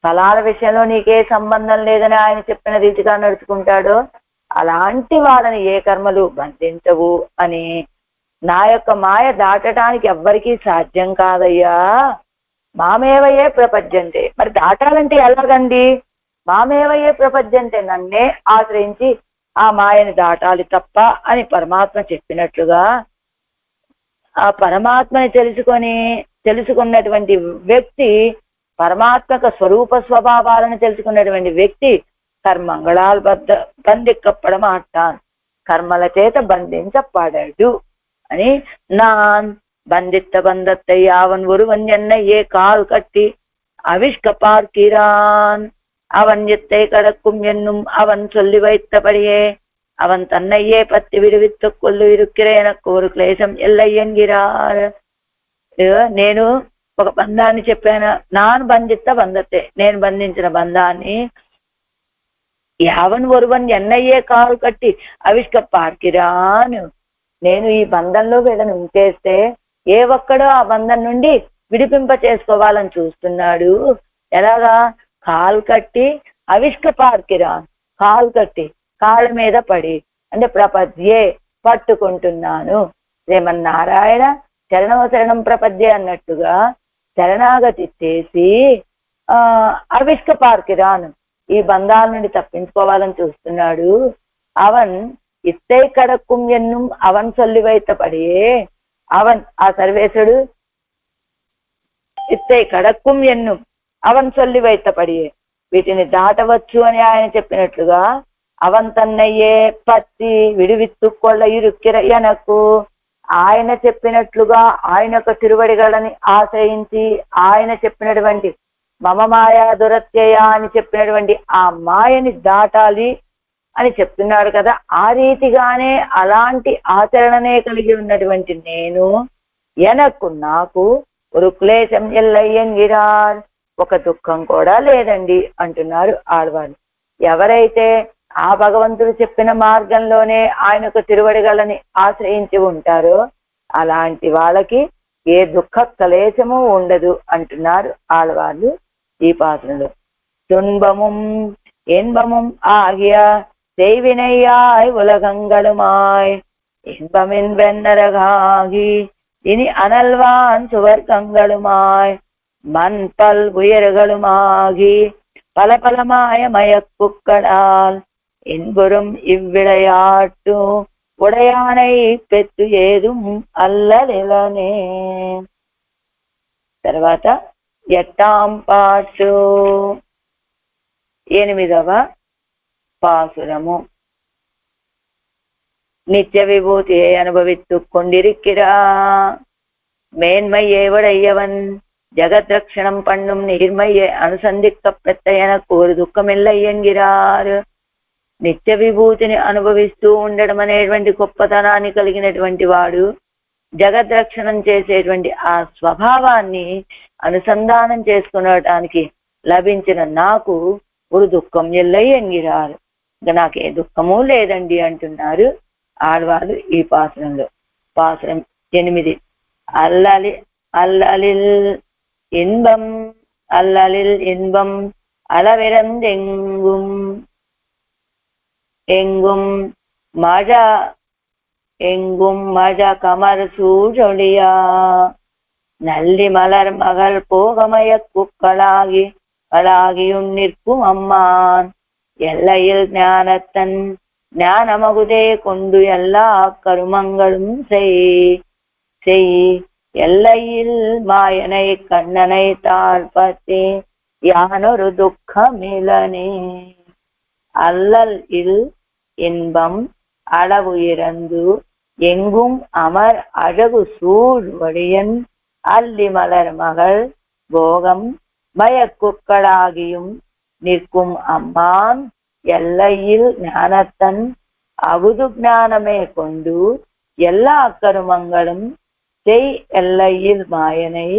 ఫలాల విషయంలో నీకే సంబంధం లేదని ఆయన చెప్పిన రీతిగా నడుచుకుంటాడో అలాంటి వాళ్ళని ఏ కర్మలు బంధించవు అని. నా యొక్క మాయ దాటడానికి ఎవ్వరికీ సాధ్యం కాదయ్యా. మామేవయే ప్రపద్యంతే, మరి దాటాలంటే ఎలాగండి? మామేవయే ప్రపద్యంతే, నన్నే ఆశ్రయించి ఆ మాయని దాటాలి తప్ప అని పరమాత్మ చెప్పినట్లుగా ఆ పరమాత్మని తెలుసుకున్నటువంటి వ్యక్తి, పరమాత్మక స్వరూప స్వభావాలను తెలుసుకున్నటువంటి వ్యక్తి కర్మంగళాలు బంధిక్కప్పడం ఆటాన్, కర్మల చేత బంధించపడడు అని. நான் பந்தித்த பந்தத்தை அவன் ஒருவன் என்னையே கால் கட்டி அவிஷ்க பார்க்கிறான், அவன் எத்தை கடக்கும் என்னும் அவன் சொல்லி வைத்தபடியே அவன் தன்னையே பத்தி விடுவித்துக் கொள்ளு இருக்கிற எனக்கு ஒரு క్లేశం ఎల్లై ఎంగిరార్. నేను ఒక బంధాన్ని చెప్పాను, నాన్ బంధిత బంధతే, నేను బంధించిన బంధాన్ని యావన్ ఒరువన్ ఎన్నయ్యే కాలు కట్టి అవిష్క పార్కిరాను, నేను ఈ బంధంలో వీళ్ళని ఉంచేస్తే ఏ ఒక్కడో ఆ బంధం నుండి విడిపింప చేసుకోవాలని చూస్తున్నాడు. ఎలాగా? కాలు కట్టి అవిష్క పార్కిరాన్, కాలు కట్టి కాళ్ళ మీద పడి, అంటే ప్రపద్యే పట్టుకుంటున్నాను. శ్రీమన్నారాయణ శరణం ప్రపద్యే అన్నట్టుగా శరణాగతి చేసి అవిష్క పార్కిరాను, ఈ బంధాల నుండి తప్పించుకోవాలని చూస్తున్నాడు. అవన్ ఇత్తై కడక్కుం ఎన్నుం అవన్ సొల్లి వైతపడియే, అవన్ ఆ సర్వేశుడు ఇత్తై కడక్కుం ఎన్నుం అవన్ సొల్లి వైతపడియే, వీటిని దాటవచ్చు అని ఆయన చెప్పినట్లుగా అవంతన్నయ్యే పత్తి విడివిత్తుకొళ్ళ ఇరుక్కిర ఎనకు. ఆయన చెప్పినట్లుగా ఆయన యొక్క తిరువడిగలని ఆశ్రయించి ఆయన చెప్పినటువంటి మమ మాయా దురత్యయ అని చెప్పినటువంటి ఆ మాయని దాటాలి అని చెప్తున్నాడు కదా. ఆ రీతిగానే అలాంటి ఆచరణనే కలిగి ఉన్నటువంటి నేను నాకు ఒక క్లేశం ఎల్లయ్యంగిరార్, ఒక దుఃఖం కూడా లేదండి అంటున్నారు ఆళ్వారు. ఎవరైతే ఆ భగవంతుడు చెప్పిన మార్గంలోనే ఆయనకు తిరువడిగలని ఆశ్రయించి ఉంటారో అలాంటి వాళ్ళకి ఏ దుఃఖ క్లేశము ఉండదు అంటున్నారు ఆళ్వార్లు ఈ పాత్రలో. துன்பமும் இன்பமும் ஆகிய செய்வினையாய் உலகங்களுமாய் இன்பமின்பென்னரகாகி இனி அனல்வான் சுவர்க்கங்களுமாய் மண்பல் உயர்களுமாகி பல பலமாய மயக்குக்களால் இன்புறும் இவ்விளையாட்டு உடையானை பெற்று ஏதும் அல்லலிலనే. తర్వాత ఎట్టాం పాటు 8వ பாசுரமு. நித்திய விபூதியை அனுபவித்துக் கொண்டிருக்கிறா மேன்மையை உடையவன் ஜகத்ரக்ஷணம் பண்ணும் நீர்மையை అనుసంధిக்கப்பட்ட எனக்கு ஒரு దుఃఖమిல்லை ఎన్గిరారు. నిత్య విభూతిని అనుభవిస్తూ ఉండడం అనేటువంటి గొప్పతనాన్ని కలిగినటువంటి వాడు జగద్రక్షణం చేసేటువంటి ఆ స్వభావాన్ని అనుసంధానం చేసుకునడానికి లభించిన నాకు ఒక దుఃఖం ఎల్లై ఎంగిరారు, ఇంకా నాకే దుఃఖము లేదండి అంటున్నారు ఆడవాళ్ళు ఈ పాసురంలో. పాసురం 8. అల్లలి అల్లలిల్ ఇన్బం అల్లలిల్ ఇన్బం அளவிறந்தெங்கும் எங்கும் மழ எங்கும் மழ கமர் சூழொழியா நல்லி மலர் மகள் போகமய குக்களாகி அழாகியும் நிற்கும் அம்மான் எல்லையில் ஞானத்தன் ஞானமகுதே கொண்டு எல்லா கருமங்களும் செய் எல்லையில் மாயனை கண்ணனை தாழ்பத்தே யானொரு துக்கமிலனே. அல்லல் இல் இன்பம் அளவு இறந்து எங்கும் அமர் அழகு சூழ் வழியன் அல்லி மலர் மகள் போகம் மயக்குக்களாகியும் நிற்கும் அம்மான் எல்லையில் ஞானத்தன் அகுது ஞானமே கொண்டு எல்லா கருமங்களும் செய் எல்லையில் మాయనై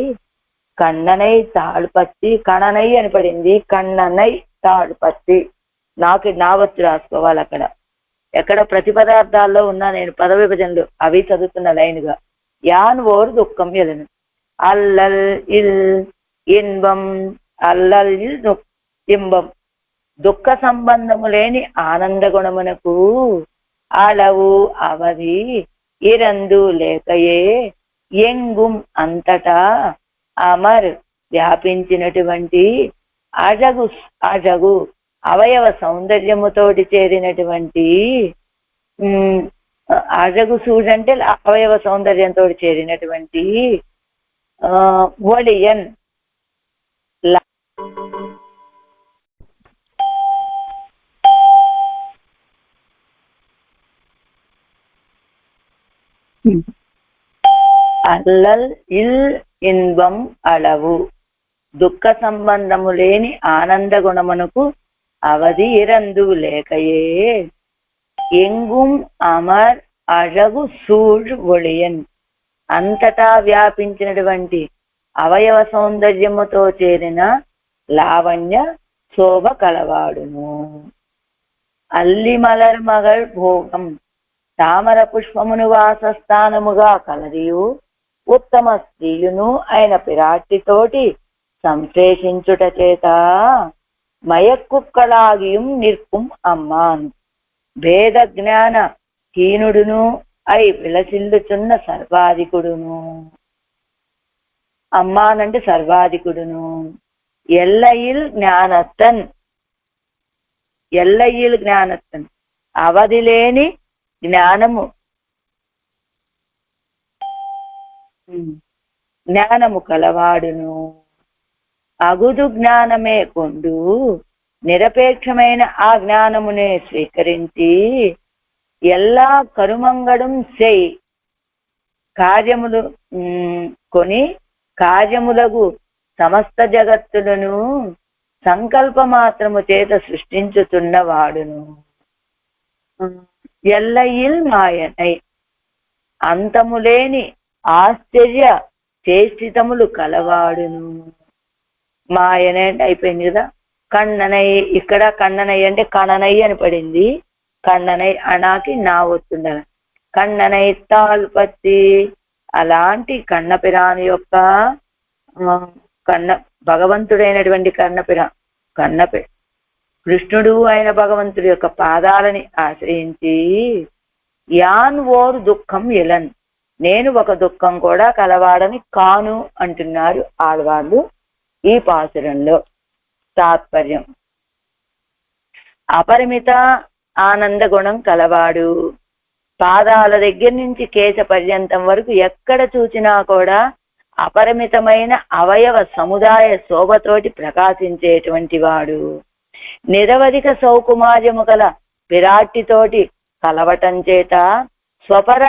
కన్ననై తాళపత్తి. కణనై అని పడింది, కన్ననై తాళపత్తి. నాకు నావత్తు రాసుకోవాలి అక్కడ. ఎక్కడ ప్రతి పదార్థాల్లో ఉన్నా నేను పద విభజనలు అవి చదువుతున్న లైన్గా. యాన్ ఓరు దుఃఖం ఎలను. అల్లల్ ఇల్ ఇన్బం అల్లల్ ఇల్ ఇంబం దుఃఖ సంబంధము లేని ఆనంద గుణమునకు అలవు అవధి ఇరందు లేకయే ఎంగుం అంతటా అమర్ వ్యాపించినటువంటి అజగు అవయవ సౌందర్యముతోటి చేరినటువంటి అజగు సూడంటే అవయవ సౌందర్యంతో చేరినటువంటి ఒడియన్ అల్లల్ ఇల్ ఇన్బం అలవు దుఃఖ సంబంధము లేని ఆనంద గుణమునకు అవధి ఇరందు లేకయే ఎంగుం అమర్ అழகு సూழ் ఒళియన్ అంతటా వ్యాపించినటువంటి అవయవ సౌందర్యముతో చేరిన లావణ్య శోభ కలవాడును. అల్లి మలర్ మగల్ భోగం తామర పుష్పమును వాసస్థానముగా కలదియు ఉత్తమ స్త్రీయును అయిన పిరాటితోటి సంశ్లేషించుట చేత మయక్కుక్కలాగియం నిర్కుం అమ్మాన్ భేద జ్ఞాన హీనుడును అయి విలసిల్లుచున్న సర్వాధికుడును. అమ్మానంటే సర్వాధికుడును. ఎల్లయిల్ జ్ఞానత్తన్ ఎల్లయిల్ జ్ఞానత్తన్ అవధి లేని జ్ఞానము జ్ఞానము కలవాడును. అగుదు జ్ఞానమే కొండు నిరపేక్షమైన ఆ జ్ఞానమునే స్వీకరించి ఎల్లా కరుమంగళం చేయి కార్యములు కొని కార్యములకు సమస్త జగత్తులను సంకల్ప మాత్రము చేత సృష్టించుతున్నవాడును. ఎల్లయిల్ మాయనై అంతములేని ఆశ్చర్య చేష్టితములు కలవాడును. మాయనే అయిపోయింది కదా. కన్ననై, ఇక్కడ కన్ననై అంటే కణనై అని పడింది. కన్ననై అనాకి నా వస్తుండగ కన్ననై తాల్పత్తి. అలాంటి కన్నపిరాని యొక్క భగవంతుడైనటువంటి కృష్ణుడు అయిన భగవంతుడి యొక్క పాదాలని ఆశ్రయించి యాన్ ఓరు దుఃఖం ఎలన్, నేను ఒక దుఃఖం కూడా కలవాడని కాను అంటున్నారు ఆళ్వార్లు ఈ పాసురంలో. తాత్పర్యం: అపరిమిత ఆనంద గుణం కలవాడు. పాదాల దగ్గర నుంచి కేశ పర్యంతం వరకు ఎక్కడ చూసినా కూడా అపరిమితమైన అవయవ సముదాయ శోభతోటి ప్రకాశించేటువంటి వాడు. నిరవధిక సౌకుమార్యము గల విరాట్టితోటి కలవటం చేత స్వపర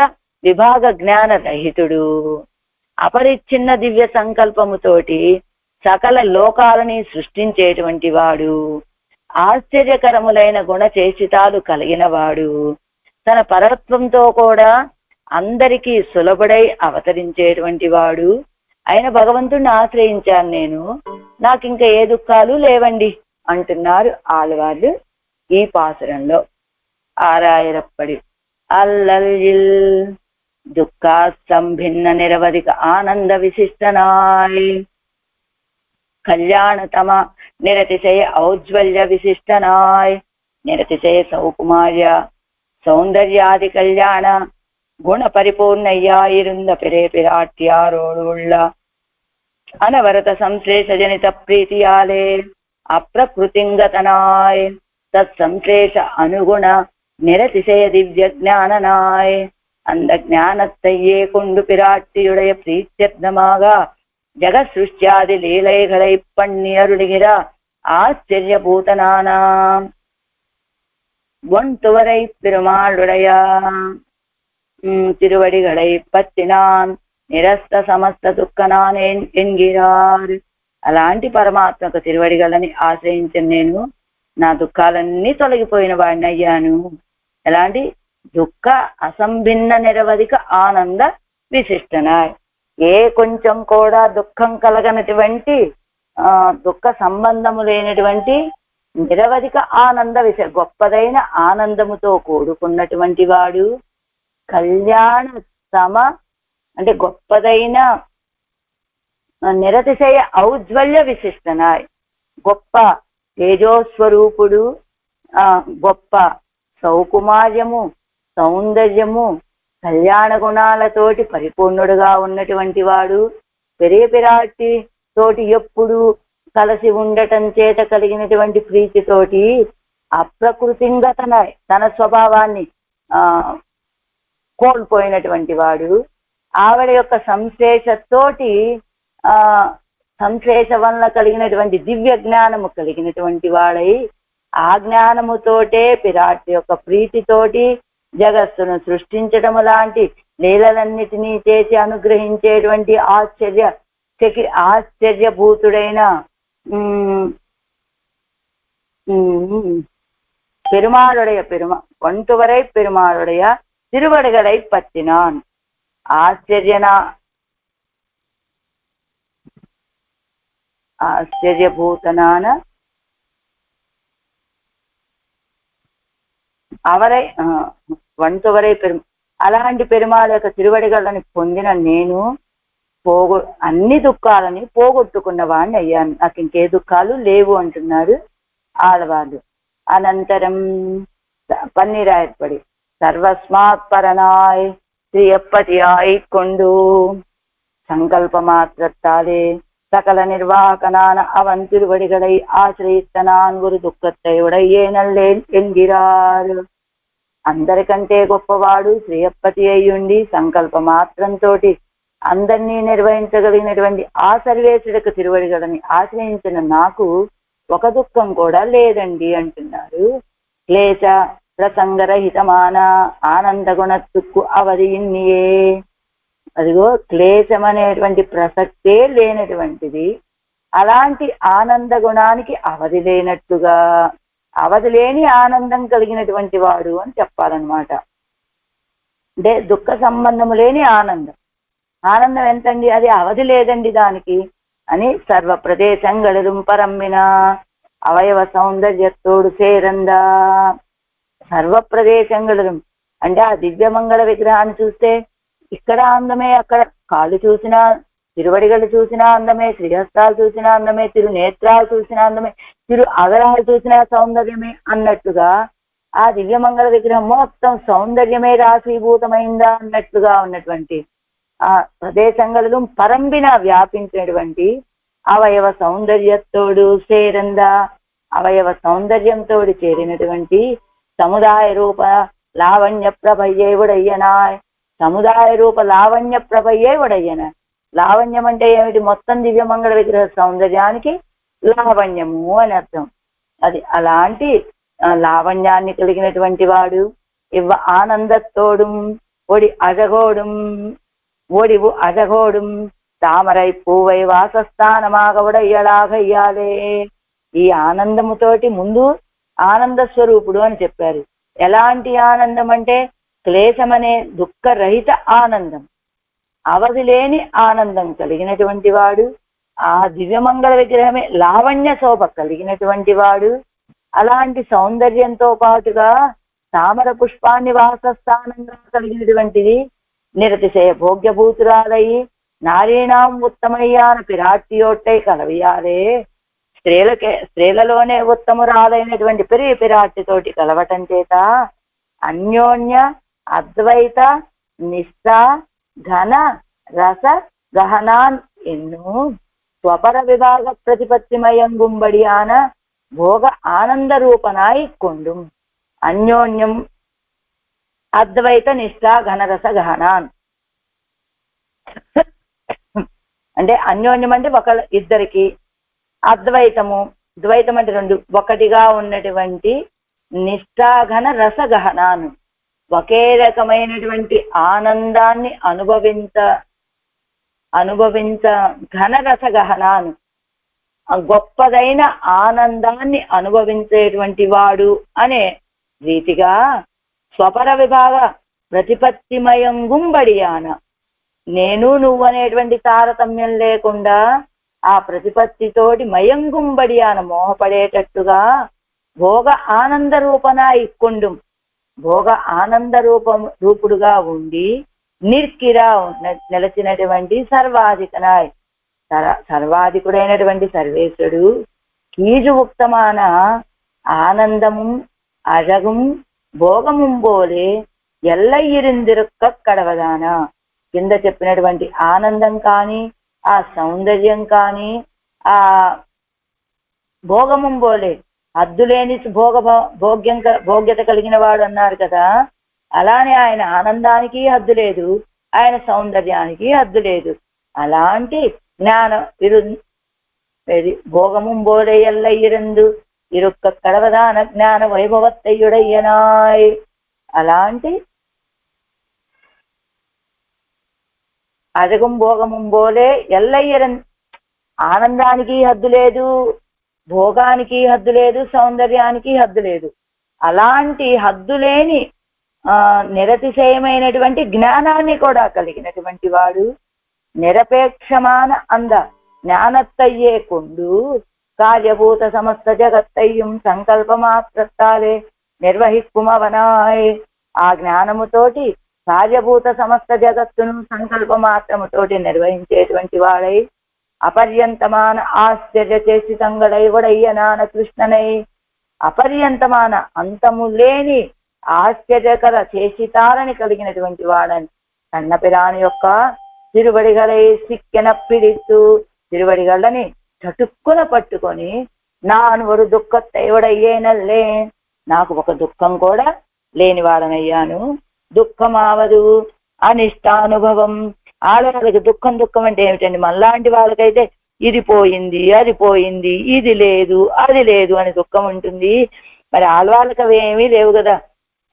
విభాగ జ్ఞాన రహితుడు. అపరిచ్ఛిన్న దివ్య సంకల్పముతోటి సకల లోకాలని సృష్టించేటువంటి వాడు. ఆశ్చర్యకరములైన గుణచేషితాలు కలిగిన వాడు. తన పరత్వంతో కూడా అందరికీ సులభుడై అవతరించేటువంటి వాడు అయిన భగవంతుడిని ఆశ్రయించాను నేను, నాకు ఇంకా ఏ దుఃఖాలు లేవండి అంటున్నారు ఆళ్వార్లు ఈ పాసురంలో. ఆరాయరప్పడి అల్లల్జిల్ దుఃఖా సంభిన్న నిరవధిక ఆనంద విశిష్టనాయ్ కళ్యాణతమ నిరతిశయ ఔజ్వల్య విశిష్టనాయ్ నిరతిశయ సౌకుమార్య சௌந்தர்யாதி கல்யாண குண பரிபூர்ணையா இருந்த பெரே பிராட்டியாரோடு உள்ள அனவரத சம்சேஷ ஜனித பிரீத்தியாலே அப்பிரகிருதிங்கதனாய் தத் சம்சேஷ அனுகுண நிரதிசய திவ்ய ஞானனாய் அந்த ஞானத்தையே கொண்டு பிராட்டியுடைய பிரீத்தியர்த்தமாக ஜெகத் சிருஷ்டியாதி லீலைகளை பண்ணி அருளுகிற ஆச்சரியபூதனானாம் ஒன்துவரை பெருமாளுடைய திருவடிகளை பற்றினான் నిరస్త సమస్త దుఃఖనాన్ ఎన్గిరార్. అలాంటి పరమాత్మకు తిరువడిగలని ఆశ్రయించిన నేను నా దుఃఖాలన్నీ తొలగిపోయిన వాడిని అయ్యాను. ఎలాంటి దుఃఖ అసంభిన్న నిరవధిక ఆనంద విశిష్టనాయ్. ఏ కొంచెం కూడా దుఃఖం కలగనటువంటి దుఃఖ సంబంధము లేనటువంటి నిరవధిక ఆనంద గొప్పదైన ఆనందముతో కూడుకున్నటువంటి వాడు. కళ్యాణ సమ అంటే గొప్పదైన నిరతిశయ ఔజ్వల్య విశిష్టనాయ్. గొప్ప తేజోస్వరూపుడు, గొప్ప సౌకుమార్యము, సౌందర్యము, కళ్యాణ గుణాలతోటి పరిపూర్ణుడుగా ఉన్నటువంటి వాడు. పెరియ పిరాటి తోటి ఎప్పుడు కలిసి ఉండటం చేత కలిగినటువంటి ప్రీతితోటి అప్రకృతింగతనాయ్, తన స్వభావాన్ని కోల్పోయినటువంటి వాడు. ఆవిడ యొక్క సంశ్లేషతోటి సంశ్లేష వలన కలిగినటువంటి దివ్య జ్ఞానము కలిగినటువంటి వాడై ఆ జ్ఞానముతోటే పిరాటి యొక్క ప్రీతితోటి జగత్తును సృష్టించడము లాంటి లీలలన్నిటినీ చేసి అనుగ్రహించేటువంటి ఆశ్చర్యభూతుడైన பெருமாளுடைய ஒன்றுவரை பெருமாளுடைய திருவடிகளை பற்றினான். ஆச்சரியபூதனான அவரை వంతువరై అలాంటి పెరుమాళ యొక్క తిరువడిగలని పొందిన నేను అన్ని దుఃఖాలని పోగొట్టుకున్న వాడిని అయ్యాను. నాకు ఇంకే దుఃఖాలు లేవు అంటున్నారు ఆడవాళ్ళు. అనంతరం పన్నీరాయర్పడి సర్వస్మాత్ పరనాయ్ ஸ்ரீயப்பதியாய் கொண்டு சங்கல்ப மாத்திரத்தாலே சகல நிர்வாகனான அவன் திருவடிகளை ஆசிரியத்த நான் ஒரு దుఃఖத்தை உடையே నల్లేన్ ఎన్గిరారు. అందరికంటే గొప్పవాడు శ్రీయప్పతి అయ్యుండి సంకల్ప మాత్రంతో అందరినీ నిర్వహించగలిగినటువంటి ఆ సర్వేశ్వరులకు తిరువడిగలని ఆశ్రయించిన నాకు ఒక దుఃఖం కూడా లేదండి అంటున్నారు. క్లేశ ప్రసంగరహితమాన ఆనంద గుణత్తుకు అవధి ఇన్నియే. అదిగో క్లేశం అనేటువంటి ప్రసక్తే లేనటువంటిది. అలాంటి ఆనంద గుణానికి అవధి లేనట్టుగా అవధి లేని ఆనందం కలిగినటువంటి వాడు అని చెప్పాలన్నమాట. అంటే దుఃఖ సంబంధము లేని ఆనందం. ఆనందం ఎంతండి? అది అవధి లేదండి దానికి అని. సర్వ ప్రదేశంగళం పరమ్మిన అవయవ సౌందర్యతోడు సేరందా. సర్వ ప్రదేశంగళం అంటే ఆ దివ్యమంగళ విగ్రహాన్ని చూస్తే ఇక్కడ అందమే, అక్కడ కాళ్ళు చూసినా, తిరువడిగలు చూసినా అందమే, శ్రీహస్తాలు చూసినా అందమే, తిరునేత్రాలు చూసినా అందమే, తిరు అగరాలు చూసినా సౌందర్యమే అన్నట్టుగా ఆ దివ్యమంగళ విగ్రహం మొత్తం సౌందర్యమే రాశీభూతమైందా అన్నట్టుగా ఉన్నటువంటి ఆ ప్రదేశంగళం పరంబిన వ్యాపించినటువంటి అవయవ సౌందర్యతోడు సేరందా. అవయవ సౌందర్యంతో చేరినటువంటి సముదాయ రూప లావణ్య ప్రభయ్యే ఉడయ్యనాయ్. సముదాయ రూప లావణ్య ప్రభయ్యే ఉడయ్యన. లావణ్యం అంటే ఏమిటి? మొత్తం దివ్యమంగళ విగ్రహ సౌందర్యానికి లావణ్యము అని అర్థం. అది అలాంటి లావణ్యాన్ని కలిగినటువంటి వాడు. ఇవ్వ ఆనందతోడుం ఒడి అజగోడుం ఒడివు అజగోడుం తామరై పూవై వాసస్థానమాగ ఉడయ్యలాగయ్యాలే. ఈ ఆనందముతోటి ముందు ఆనంద స్వరూపుడు అని చెప్పారు. ఎలాంటి ఆనందం అంటే క్లేశమనే దుఃఖరహిత ఆనందం, అవధి లేని ఆనందం కలిగినటువంటి వాడు. ఆ దివ్యమంగళ విగ్రహమే లావణ్య శోభ కలిగినటువంటి వాడు. అలాంటి సౌందర్యంతో పాటుగా తామర పుష్పాన్ని వాసస్థానంగా కలిగినటువంటిది. నిరతిశయ భోగ్యభూతురాలయ్యి నారీణాం ఉత్తమయ్యాన పిరాట్టియోట్టై కలవియాలే. స్త్రీలలోనే ఉత్తమురాలైనటువంటి పిరాట్టితోటి కలవటం చేత అన్యోన్య అద్వైత నిష్ఠ ఘన రస గహనాన్ ఎన్నో స్వపర విభాగ ప్రతిపత్తిమయం గుంబడియాన భోగ ఆనంద రూపనాయి కొండు. అన్యోన్యం అద్వైత నిష్ఠ ఘనరస గహనాన్ అంటే అన్యోన్యం అంటే ఇద్దరికి, అద్వైతము ద్వైతం అంటే రెండు, ఒకటిగా ఉన్నటువంటి నిష్ఠాఘన రసగహనాను ఒకే రకమైనటువంటి ఆనందాన్ని అనుభవించ ఘనరసగహనాను గొప్పదైన ఆనందాన్ని అనుభవించేటువంటి వాడు అనే రీతిగా స్వపర విభాగ ప్రతిపత్తిమయం గుంబడియాన. నేను నువ్వు అనేటువంటి తారతమ్యం లేకుండా ఆ ప్రతిపత్తితోటి మయంగుంబడియాన మోహపడేటట్టుగా భోగ ఆనంద రూపన ఇక్కుండు. భోగ ఆనంద రూపుడుగా ఉండి నిర్కిరా నిలచినటువంటి సర్వాధికనాయ్. సర్వాధికుడైనటువంటి సర్వేశ్వరుడు కీజు ఉక్తమాన ఆనందము అజగం భోగముం బోలే ఎల్లయ్యిరిందిరుక్క కడవదాన. కింద చెప్పినటువంటి ఆనందం కానీ, ఆ సౌందర్యం కానీ, ఆ భోగముం బోలే హద్దులేని భోగ్యత కలిగిన వాడు అన్నారు కదా. అలానే ఆయన ఆనందానికి హద్దు లేదు, ఆయన సౌందర్యానికి హద్దు లేదు. అలాంటి జ్ఞానం భోగముం బోలే ఎల్లయ్యిరందు ఇరుక్క కడవదాన జ్ఞాన వైభవత్తయ్యుడయ్యనాయ్. అలాంటి అజగం భోగముం బోలే ఎల్లయ్యరన్ ఆనందానికి హద్దు లేదు, భోగానికి హద్దు లేదు, సౌందర్యానికి హద్దు లేదు. అలాంటి హద్దు లేని నిరతిశయమైనటువంటి జ్ఞానాన్ని కూడా కలిగినటువంటి వాడు. నిరపేక్షమాన అంద జ్ఞానత్తయ్యే కొండు కార్యభూత సమస్త జగత్తయ్యం సంకల్పమాత్రత్తాలే నిర్వహిక్కుమవనాయ్. ఆ జ్ఞానముతోటి కార్యభూత సమస్త జగత్తును సంకల్ప మాత్రముతోటి నిర్వహించేటువంటి వాడై అపర్యంతమాన ఆశ్చర్య చేసి తంగడై వడయ్యనాన కృష్ణనై. అపర్యంతమాన అంతము లేని ఆశ్చర్యకర చేసితారని కలిగినటువంటి వాడని కన్నపిరాని యొక్క తిరువడిగలై సిక్కెన పిడిస్తూ తిరువడిగళ్ళని చటుక్కున పట్టుకొని నాను ఒక దుఃఖత్తైవడయ్యేనల్లే. నాకు ఒక దుఃఖం కూడా లేని వాడనయ్యాను. దుఃఖమావదు అనిష్టానుభవం. ఆడవాళ్ళకి దుఃఖం అంటే ఏమిటండి? మనలాంటి వాళ్ళకైతే ఇది పోయింది, అది పోయింది, ఇది లేదు, అది లేదు అని దుఃఖం ఉంటుంది. మరి ఆళ్వాళ్ళకి అవి ఏమీ లేవు కదా.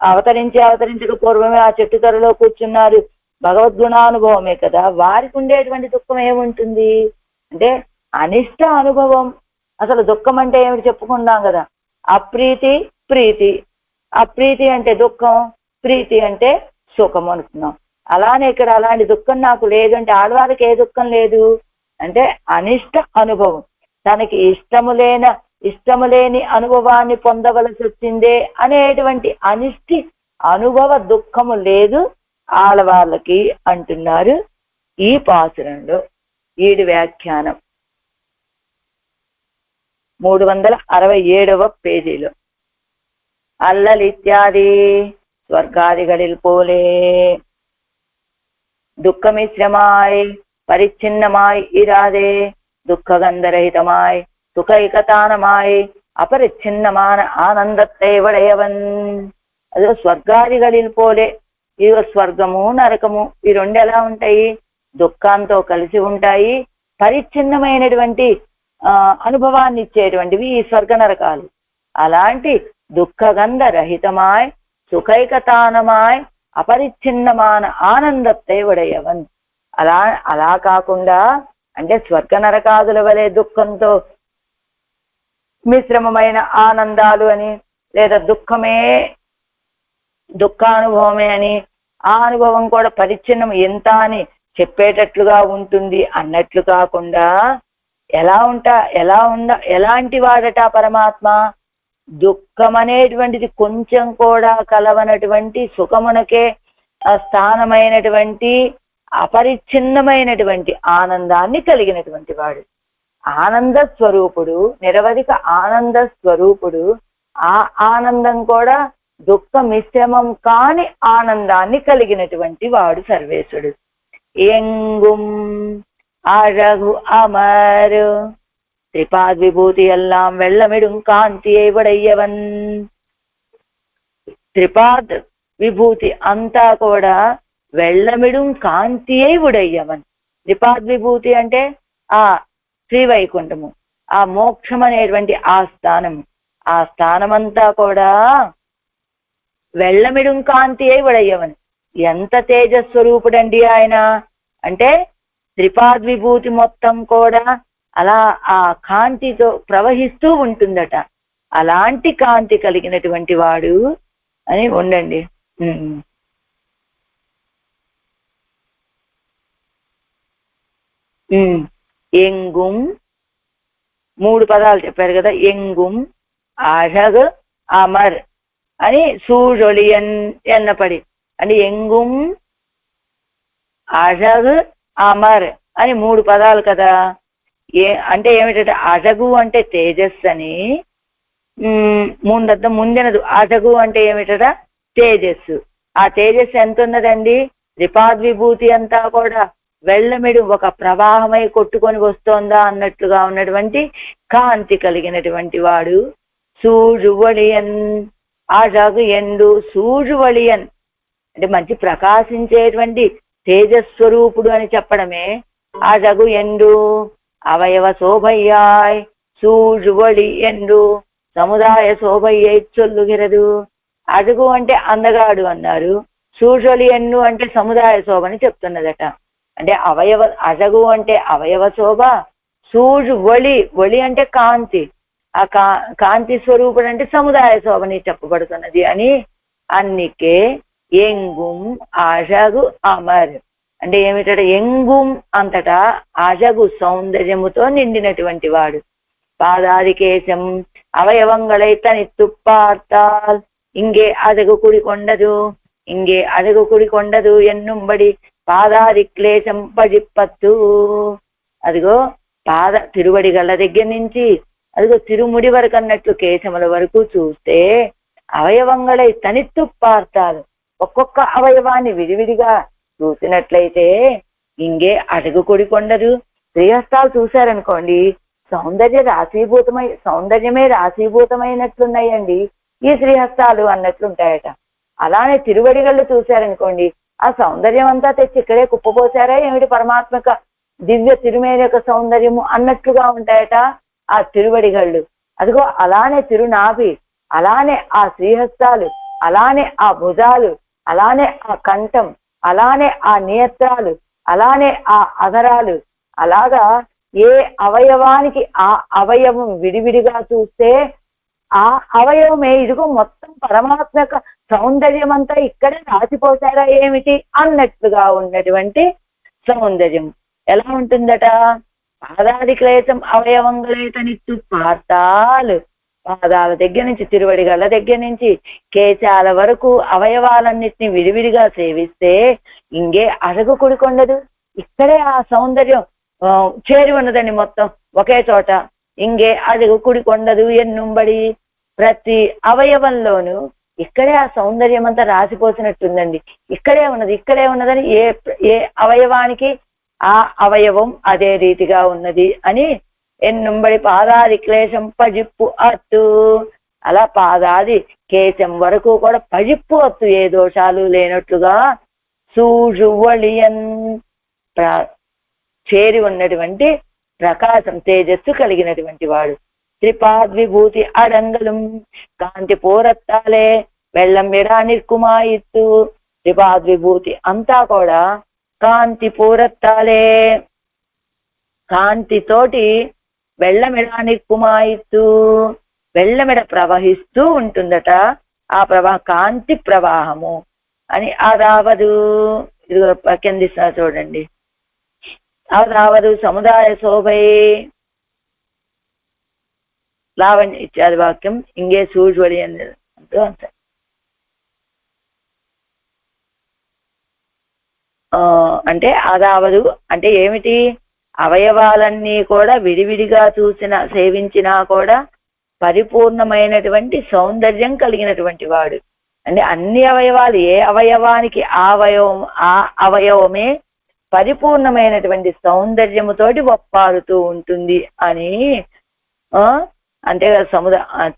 అవతరించక పూర్వమే ఆ చెట్టు తరలో కూర్చున్నారు, భగవద్గుణానుభవమే కదా. వారికి ఉండేటువంటి దుఃఖం ఏముంటుంది అంటే అనిష్ట అనుభవం. అసలు దుఃఖం అంటే ఏమిటి చెప్పుకున్నాం కదా. అప్రీతి, ప్రీతి. అప్రీతి అంటే దుఃఖం, ప్రీతి అంటే సుఖం అనుకున్నాం. అలానే ఇక్కడ అలాంటి దుఃఖం నాకు లేదు అంటే ఆడవారికి ఏ దుఃఖం లేదు అంటే అనిష్ట అనుభవం. తనకి ఇష్టము లేని అనుభవాన్ని పొందవలసి వచ్చిందే అనేటువంటి అనిష్టి అనుభవ దుఃఖము లేదు ఆడవాళ్ళకి అంటున్నారు ఈ పాసురంలో. ఈడి వ్యాఖ్యానం 367వ పేజీలో. அல்லலித்யாதி ஸ்வர்காதிகளில் போலே துக்கமிஸ்ரமாய் பரிச்சின்னமாய் இராதே துக்ககந்தரகிதமாய் சுகைகதானமாய் అపరిచ్ఛిన్నமான ఆనందத்தை ఉடையవన్. అదో స్వర్గాదిகளில் పోలే. ఇదిగో స్వర్గము నరకము ఈ రెండు ఎలా ఉంటాయి? దుఃఖంతో కలిసి ఉంటాయి. పరిచ్ఛిన్నమైనటువంటి అనుభవాన్ని ఇచ్చేటువంటివి ఈ స్వర్గ నరకాలు. అలాంటి దుఃఖగంధ రహితమాయ్ సుఖైకతానమాయ్ అపరిచ్ఛిన్నమాన ఆనందத்தை ఉடையవన్. అలా కాకుండా అంటే స్వర్గ నరకాదుల వలె దుఃఖంతో మిశ్రమమైన ఆనందాలు అని, లేదా దుఃఖానుభవమే అని, ఆ అనుభవం కూడా పరిచ్ఛిన్నం ఎంత అని చెప్పేటట్లుగా ఉంటుంది అన్నట్లు కాకుండా ఎలాంటి వాడట పరమాత్మ? దుఃఖం అనేటువంటిది కొంచెం కూడా కలవనటువంటి సుఖమునకే స్థానమైనటువంటి అపరిచ్ఛిన్నమైనటువంటి ఆనందాన్ని కలిగినటువంటి వాడు. ఆనంద స్వరూపుడు, నిరవధిక ఆనంద స్వరూపుడు. ఆ ఆనందం కూడా దుఃఖ మిశ్రమం కాని ఆనందాన్ని కలిగినటువంటి వాడు సర్వేశ్వరుడు. ఎంగుం అழகு అమరు త్రిపాద్ విభూతి ఎల్లాం వెள்ளమిడుం కాంతియై ఉடையవన్. త్రిపాద్ విభూతి అంతా కూడా వెள்ளమిడుం కాంతియై ఉடையవన్. త్రిపాద్ విభూతి అంటే ఆ శ్రీవైకుంఠము, ఆ మోక్షం అనేటువంటి ఆ స్థానము. ఆ స్థానమంతా కూడా వెள்ளమిడుం కాంతియై ఉடையవన్. ఎంత తేజస్వరూపుడండి ఆయన అంటే త్రిపాద్ విభూతి మొత్తం కూడా అలా ఆ కాంతితో ప్రవహిస్తూ ఉంటుందట. అలాంటి కాంతి కలిగినటువంటి వాడు అని ఉండండి. ఎంగుం 3 పదాలు చెప్పారు కదా. ఎంగుం అழகு అమర్ అని సూజొలియన్ ఎన్నపడి అంటే ఎంగుం అழகு అమర్ అని 3 పదాలు కదా. అంటే ఏమిటంటే అజగు అంటే తేజస్సు అని, ముందినదు అజగు అంటే ఏమిటట తేజస్సు. ఆ తేజస్సు ఎంత ఉన్నదండి? త్రిపాద్ విభూతి అంతా కూడా వెள்ளమిడు ఒక ప్రవాహమై కొట్టుకొని వస్తోందా అన్నట్లుగా ఉన్నటువంటి కాంతి కలిగినటువంటి వాడు. సూజువళియన్ అజగు ఎండు సూజువళియన్ అంటే మంచి ప్రకాశించేటువంటి తేజస్వరూపుడు అని చెప్పడమే. అజగు ఎండు అవయవ శోభయ్యాయ్ సూజువళి ఎండు సముదాయ శోభయ్యై చొల్లుగిరదు. అజగు అంటే అందగాడు అన్నారు, సూజొలి ఎండు అంటే సముదాయ శోభని చెప్తున్నదట. అంటే అజగు అంటే అవయవ శోభ, ఒళి అంటే కాంతి. ఆ కాంతి స్వరూపుడు అంటే సముదాయ శోభని చెప్పబడుతున్నది అని. అన్నికే ఎంగుం అజగు అమర్ అంటే ఏమిటంటే ఎంగుం అంతటా అజగు సౌందర్యముతో నిండినటువంటి వాడు. పాదాదికేశం అవయవంగళై తనిత్తు பார்த்தால் ఇంగే అజగు కుడికొండదు ఎన్నుంబడి పాదాది క్లేశం పజిప్పత్తు. అదిగో తిరువడి గళ్ళ దగ్గర నుంచి అదిగో తిరుముడి వరకు అన్నట్లు కేశముల వరకు చూస్తే అవయవంగళై తనిత్తు பார்த்தால் ఒక్కొక్క అవయవాన్ని విడివిడిగా చూసినట్లయితే ఇంగే అడుగు కుడికొండదు. శ్రీహస్తాలు చూశారనుకోండి, సౌందర్యమే రాశీభూతమైనట్లున్నాయండి ఈ శ్రీహస్తాలు అన్నట్లుంటాయట. అలానే తిరువడిగళ్ళు చూశారనుకోండి, ఆ సౌందర్యం అంతా తెచ్చి ఇక్కడే కుప్పపోసారా ఏమిటి పరమాత్మక దివ్య తిరుమేని యొక్క సౌందర్యము అన్నట్లుగా ఉంటాయట ఆ తిరువడిగళ్ళు. అదిగో అలానే తిరునాభి, అలానే ఆ శ్రీహస్తాలు, అలానే ఆ భుజాలు, అలానే ఆ కంఠం, అలానే ఆ నేత్రాలు, అలానే ఆ అధరాలు. అలాగా ఏ అవయవానికి ఆ అవయవం విడివిడిగా చూస్తే ఆ అవయవమే ఇదిగో మొత్తం పరమాత్మ యొక్క సౌందర్యం అంతా ఇక్కడే రాసిపోతారా ఏమిటి అన్నట్లుగా ఉన్నటువంటి సౌందర్యం. ఎలా ఉంటుందట? పాదాది క్లేశం అవయవంగలేతనిచ్చు పార్తాలు. పాదాల దగ్గర నుంచి తిరువడిగళ్ళ దగ్గర నుంచి కేశాల వరకు అవయవాలన్నిటిని విడివిడిగా సేవిస్తే ఇంకే అడుగు కుడికొండదు. ఇక్కడే ఆ సౌందర్యం చేరి ఉన్నదండి మొత్తం ఒకే చోట. ఇంకే అడుగు కుడికొండదు ఎన్నుంబడి. ప్రతి అవయవంలోనూ ఇక్కడే ఆ సౌందర్యం అంతా రాసిపోసినట్టుందండి. ఇక్కడే ఉన్నది, ఇక్కడే ఉన్నదని ఏ ఏ అవయవానికి ఆ అవయవం అదే రీతిగా ఉన్నది అని ఎన్నుంబడి పాదాది క్లేశం పజిప్పు అత్తు. అలా పాదాది కేశం వరకు కూడా పజిప్పు అత్తు, ఏ దోషాలు లేనట్లుగా సూజువళియన్ చేరి ఉన్నటువంటి ప్రకాశం తేజస్సు కలిగినటువంటి వాడు. త్రిపాద్విభూతి అడంగలం కాంతి పోరత్తాలే వెల్లం ఎడా నిర్కుమాయిత్తు. త్రిపాద్విభూతి అంతా కూడా కాంతి పూరత్తాలే, కాంతితోటి వెల్లమెడ నిర్కుమాయిత్తు, వెల్లమెడ ప్రవహిస్తూ ఉంటుందట. ఆ కాంతి ప్రవాహము అని అదావదు. ఇది కిందిస్తా చూడండి. అదావదు సముదాయ శోభై లావణ్య ఇత్యాది వాక్యం ఇంగే సూజ్వలి అని అంటూ అంటారు. అంటే అదావదు అంటే ఏమిటి? అవయవాలన్నీ కూడా విడివిడిగా సేవించినా కూడా పరిపూర్ణమైనటువంటి సౌందర్యం కలిగినటువంటి వాడు. అంటే అన్ని అవయవాలు ఏ అవయవానికి ఆ అవయవమే పరిపూర్ణమైనటువంటి సౌందర్యముతోటి ఒప్పారుతూ ఉంటుంది అని అంతేగా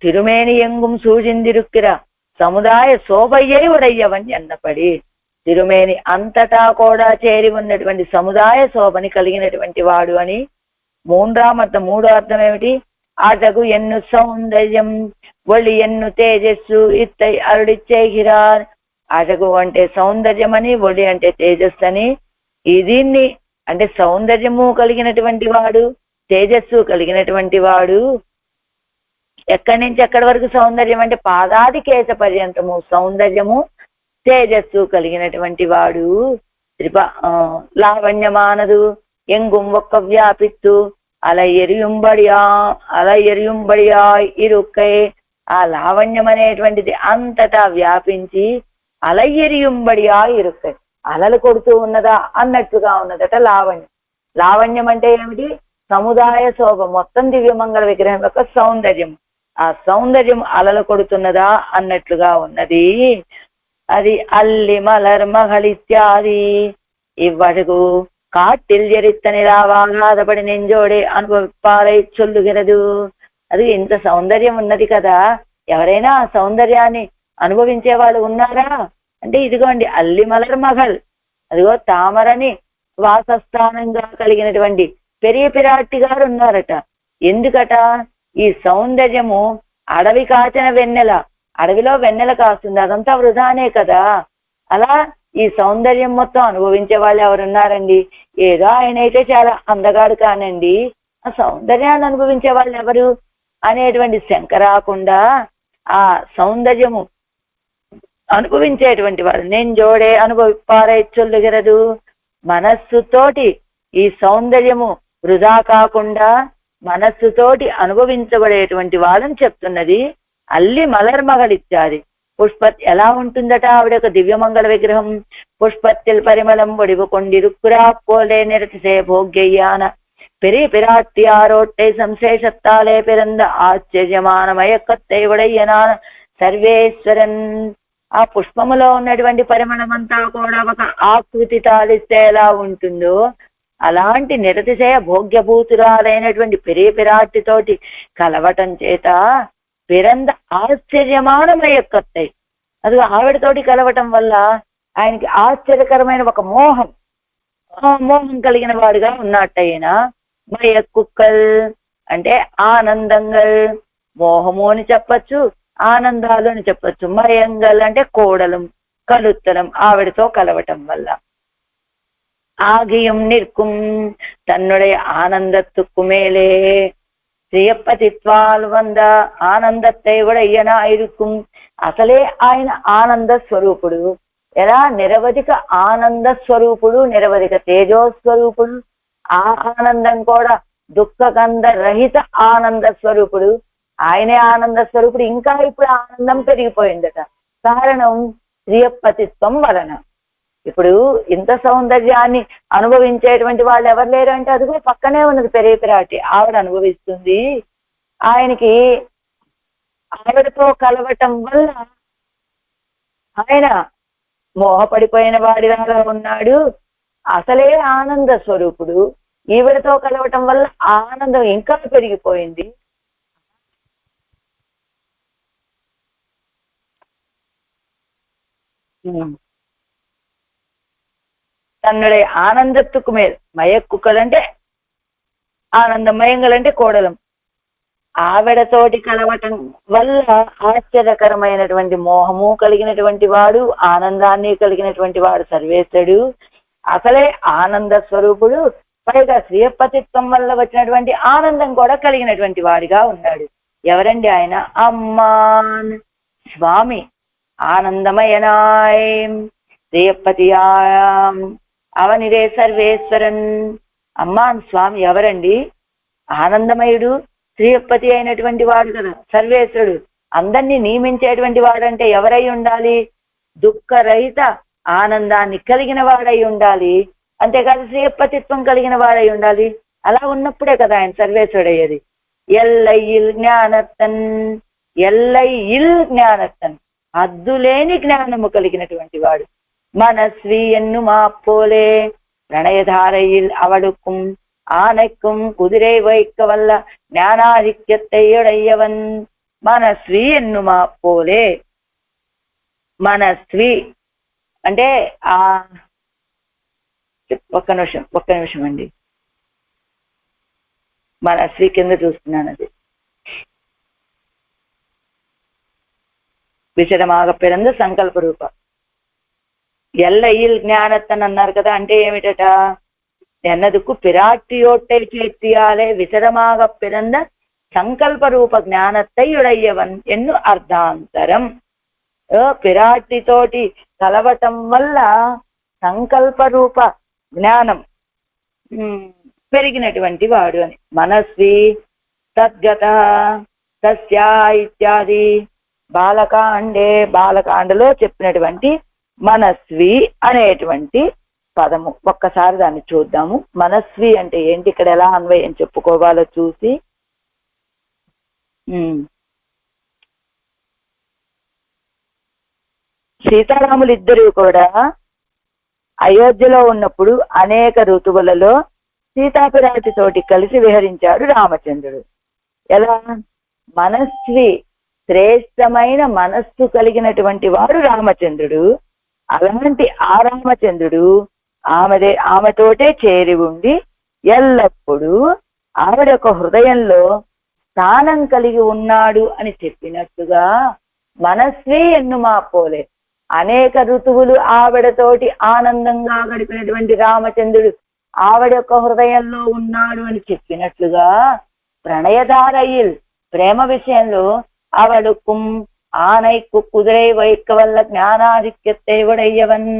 తిరుమేని ఎంగుం సూచిందిరుక్కిర సముదాయ శోభయ్యై ఉడయ్యవని ఎన్నపడి. తిరుమేని అంతటా కూడా చేరి ఉన్నటువంటి సముదాయ శోభని కలిగినటువంటి వాడు అని. మూడో అర్థం ఏమిటి? అటగు ఎన్ను సౌందర్యం ఒళి ఎన్ను తేజస్సు ఇత్తై అరుడిచ్చేగిరార్. అటగు అంటే సౌందర్యం అని, ఒళి అంటే తేజస్సు అని. దీన్ని అంటే సౌందర్యము కలిగినటువంటి వాడు, తేజస్సు కలిగినటువంటి వాడు. ఎక్కడి నుంచి ఎక్కడి వరకు సౌందర్యం అంటే పాదాది కేశ పర్యంతము సౌందర్యము తేజస్సు కలిగినటువంటి వాడు. లావణ్యమానదు ఎంగుం ఒక్క వ్యాపిత్తు అలా ఎరియుంబడియా ఇరుక్కై. ఆ లావణ్యం అనేటువంటిది అంతటా వ్యాపించి అలయ్యరియుంబడియా ఇరుక్కై, అలలు కొడుతూ ఉన్నదా అన్నట్టుగా ఉన్నదట లావణ్యం. లావణ్యం అంటే ఏమిటి? సముదాయ శోభ, మొత్తం దివ్యమంగళ విగ్రహం యొక్క సౌందర్యం. ఆ సౌందర్యం అలలు కొడుతున్నదా అన్నట్లుగా ఉన్నది. అది అల్లి మలర్ మகளிత్యాది. ఇవ్వడుగు కాటిల్ ఎరిత్తనిలావాగాదపడి నెంజోడే అనుభవిప్పాలై చొల్లుగిరదు. అది ఇంత సౌందర్యం ఉన్నది కదా, ఎవరైనా ఆ సౌందర్యాన్ని అనుభవించే వాళ్ళు ఉన్నారా అంటే ఇదిగోండి అల్లి మలర్ మగల్, అదిగో తామరని వాసస్థానంగా కలిగినటువంటి పెరియ పిరాట్టి గారు ఉన్నారట. ఎందుకట? ఈ సౌందర్యము అడవి కాచిన వెన్నెల, అడవిలో వెన్నెల కాస్తుంది, అదంతా వృధానే కదా. అలా ఈ సౌందర్యం మొత్తం అనుభవించే వాళ్ళు ఎవరున్నారండి? ఏదో ఆయన అయితే చాలా అందగాడు కానండి, ఆ సౌందర్యాన్ని అనుభవించే వాళ్ళు ఎవరు అనేటువంటి శంక రాకుండా ఆ సౌందర్యము అనుభవించేటువంటి వారు నేను జోడే అనుభవిప్పారై చొల్లుగిరదు. మనస్సుతోటి ఈ సౌందర్యము వృధా కాకుండా మనస్సుతోటి అనుభవించబడేటువంటి వాళ్ళని చెప్తున్నది. అల్లి మలర్ మகளிత్యాది. పుష్పత్ ఎలా ఉంటుందట ఆవిడ యొక్క దివ్యమంగళ విగ్రహం? పుష్పత్తిల్ పరిమళం ఒడివు కొండిరుక్కురా పోలే నిరతిసే భోగ్యయ్యాన பெரிய பிராட்டியாரோட்டை సంశేషత్తాలే పిరంద ఆశ్చర్యమానమయక్కత్తై ఉడయ్యనాన సర్వేశ్వరన్. ఆ పుష్పములో ఉన్నటువంటి పరిమళం అంతా కూడా ఒక ఆకృతి తాలిస్తే ఎలా ఉంటుందో అలాంటి నిరతిశయ భోగ్యభూతురాలైనటువంటి పెరియ పిరాటితోటి కలవటం చేత పిరంద ఆశ్చర్యమానమయక్కత్తై, అది ఆవిడతోటి కలవటం వల్ల ఆయనకి ఆశ్చర్యకరమైన ఒక మోహం, మోహం కలిగిన వాడుగా ఉన్నట్టయినా మయక్కుక్కల్ అంటే ఆనందంగల్, మోహము అని చెప్పచ్చు, ఆనందాలు అని చెప్పచ్చు. మయంగల్ అంటే కోడలం, కలుత్తడం, ఆవిడతో కలవటం వల్ల. ஆகியும் நிற்கும் தன்னுடைய ஆனந்தத்துக்கு மேலே ప్రియపతిత్వాలు వంద ఆనందத்தை ఉడయ్యనాயிருக்கும். అసలే ఆయన ఆనంద స్వరూపుడు. ఎలా నిరవధిక ఆనంద స్వరూపుడు, నిరవధిక తేజోస్వరూపుడు. ఆ ఆనందం కూడా దుఃఖగంధ రహిత ఆనంద స్వరూపుడు. ఆయనే ఆనంద స్వరూపుడు. ఇంకా ఇప్పుడు ఆనందం పెరిగిపోయిందట. కారణం ప్రియపతిత్వం వలన. ఇప్పుడు ఇంత సౌందర్యాన్ని అనుభవించేటువంటి వాళ్ళు ఎవరు లేరు అంటే అదిగో పక్కనే ఉన్నది పెరిగి పిరాటి, ఆవిడ అనుభవిస్తుంది. ఆయనకి ఆవిడతో కలవటం వల్ల ఆయన మోహపడిపోయిన వాడిలాగా ఉన్నాడు. అసలే ఆనంద స్వరూపుడు. ఈవిడతో కలవటం వల్ల ఆనందం ఇంకా పెరిగిపోయింది. தன்னுடைய ஆனந்தத்துக்கு மேல் మయక్కుకల్ అంటే ఆనందమయంగల్ అంటే కోడలం. ఆవిడతోటి కలవటం వల్ల ఆశ్చర్యకరమైనటువంటి మోహము కలిగినటువంటి వాడు, ఆనందాన్ని కలిగినటువంటి వాడు సర్వేశ్వరుడు. అసలే ఆనంద స్వరూపుడు. పైగా శ్రీయపతిత్వం వల్ల వచ్చినటువంటి ఆనందం కూడా కలిగినటువంటి వాడిగా ఉన్నాడు. ఎవరండి ఆయన? అమ్మాన్ స్వామి ఆనందమయనాయ్ శ్రీయపతియాం అవనిరే సర్వేశ్వరన్. అమ్మాన్ స్వామి ఎవరండి? ఆనందమయుడు, శ్రీయపతి అయినటువంటి వాడు కదా, సర్వేశ్వరుడు. అందరినీ నియమించేటువంటి వాడంటే ఎవరై ఉండాలి? దుఃఖరహిత ఆనందాన్ని కలిగిన వాడై ఉండాలి. అంతేకాదు శ్రీయపతిత్వం కలిగిన వాడై ఉండాలి. అలా ఉన్నప్పుడే కదా ఆయన సర్వేశ్వరుడయ్యేది. ఎల్లయిల్ జ్ఞానత్తన్, ఎల్లయిల్ జ్ఞానత్తన్ అద్దులేని జ్ఞానము కలిగినటువంటి వాడు. మనస్వి ఎన్నుమా పోలే ప్రణయధారయిల్ అవడుக்கும் ஆனைக்கும் குதிரை வைக்க வல்ல ஞானாதிக்கத்தை உடையவன். మనస్వి ఎన్నుమా పోలే. మనస్వి అంటే ఒక్క నిమిషం అండి. మనస్వి కింద చూస్తున్నాను. అది విశదమాగ పిరంద సంకల్ప రూప. ఎల్లయిల్ జ్ఞానత్తన్ అన్నారు కదా, అంటే ఏమిటట? ఎన్నదుకు పిరాటియోట్టై చేర్తియాలే విశదమాగ పిరంద సంకల్ప రూప జ్ఞానత్తై ఉడయ్యవన్ ఎన్ను అర్ధాంతరం. పిరాటితోటి కలవటం వల్ల సంకల్ప రూప జ్ఞానం పెరిగినటువంటి వాడు అని. మనస్వి తద్గత తస్యా ఇత్యాది బాలకాండలో చెప్పినటువంటి మనస్వి అనేటువంటి పదము. ఒక్కసారి దాన్ని చూద్దాము. మనస్వి అంటే ఏంటి, ఇక్కడ ఎలా అన్వయం చెప్పుకోవాలో చూసి. సీతారాములు ఇద్దరు కూడా అయోధ్యలో ఉన్నప్పుడు అనేక ఋతువులలో సీతాపిరాటితోటి కలిసి విహరించాడు రామచంద్రుడు. ఎలా? మనస్వి, శ్రేష్టమైన మనస్సు కలిగినటువంటి వాడు రామచంద్రుడు. అలాంటి ఆ రామచంద్రుడు ఆమెతోటే చేరి ఉండి ఎల్లప్పుడూ ఆవిడ యొక్క హృదయంలో స్థానం కలిగి ఉన్నాడు అని చెప్పినట్టుగా మనస్వి ఎన్నుమా పోలే. అనేక ఋతువులు ఆవిడతోటి ఆనందంగా గడిపినటువంటి రామచంద్రుడు ఆవిడ యొక్క హృదయంలో ఉన్నాడు అని చెప్పినట్లుగా ప్రణయధారయిల్ ప్రేమ విషయంలో అవడుకుం ఆనైకు కుదిరై వైక్క వల్ల జ్ఞానాధిక్యத்தை ఉడయ్యవన్.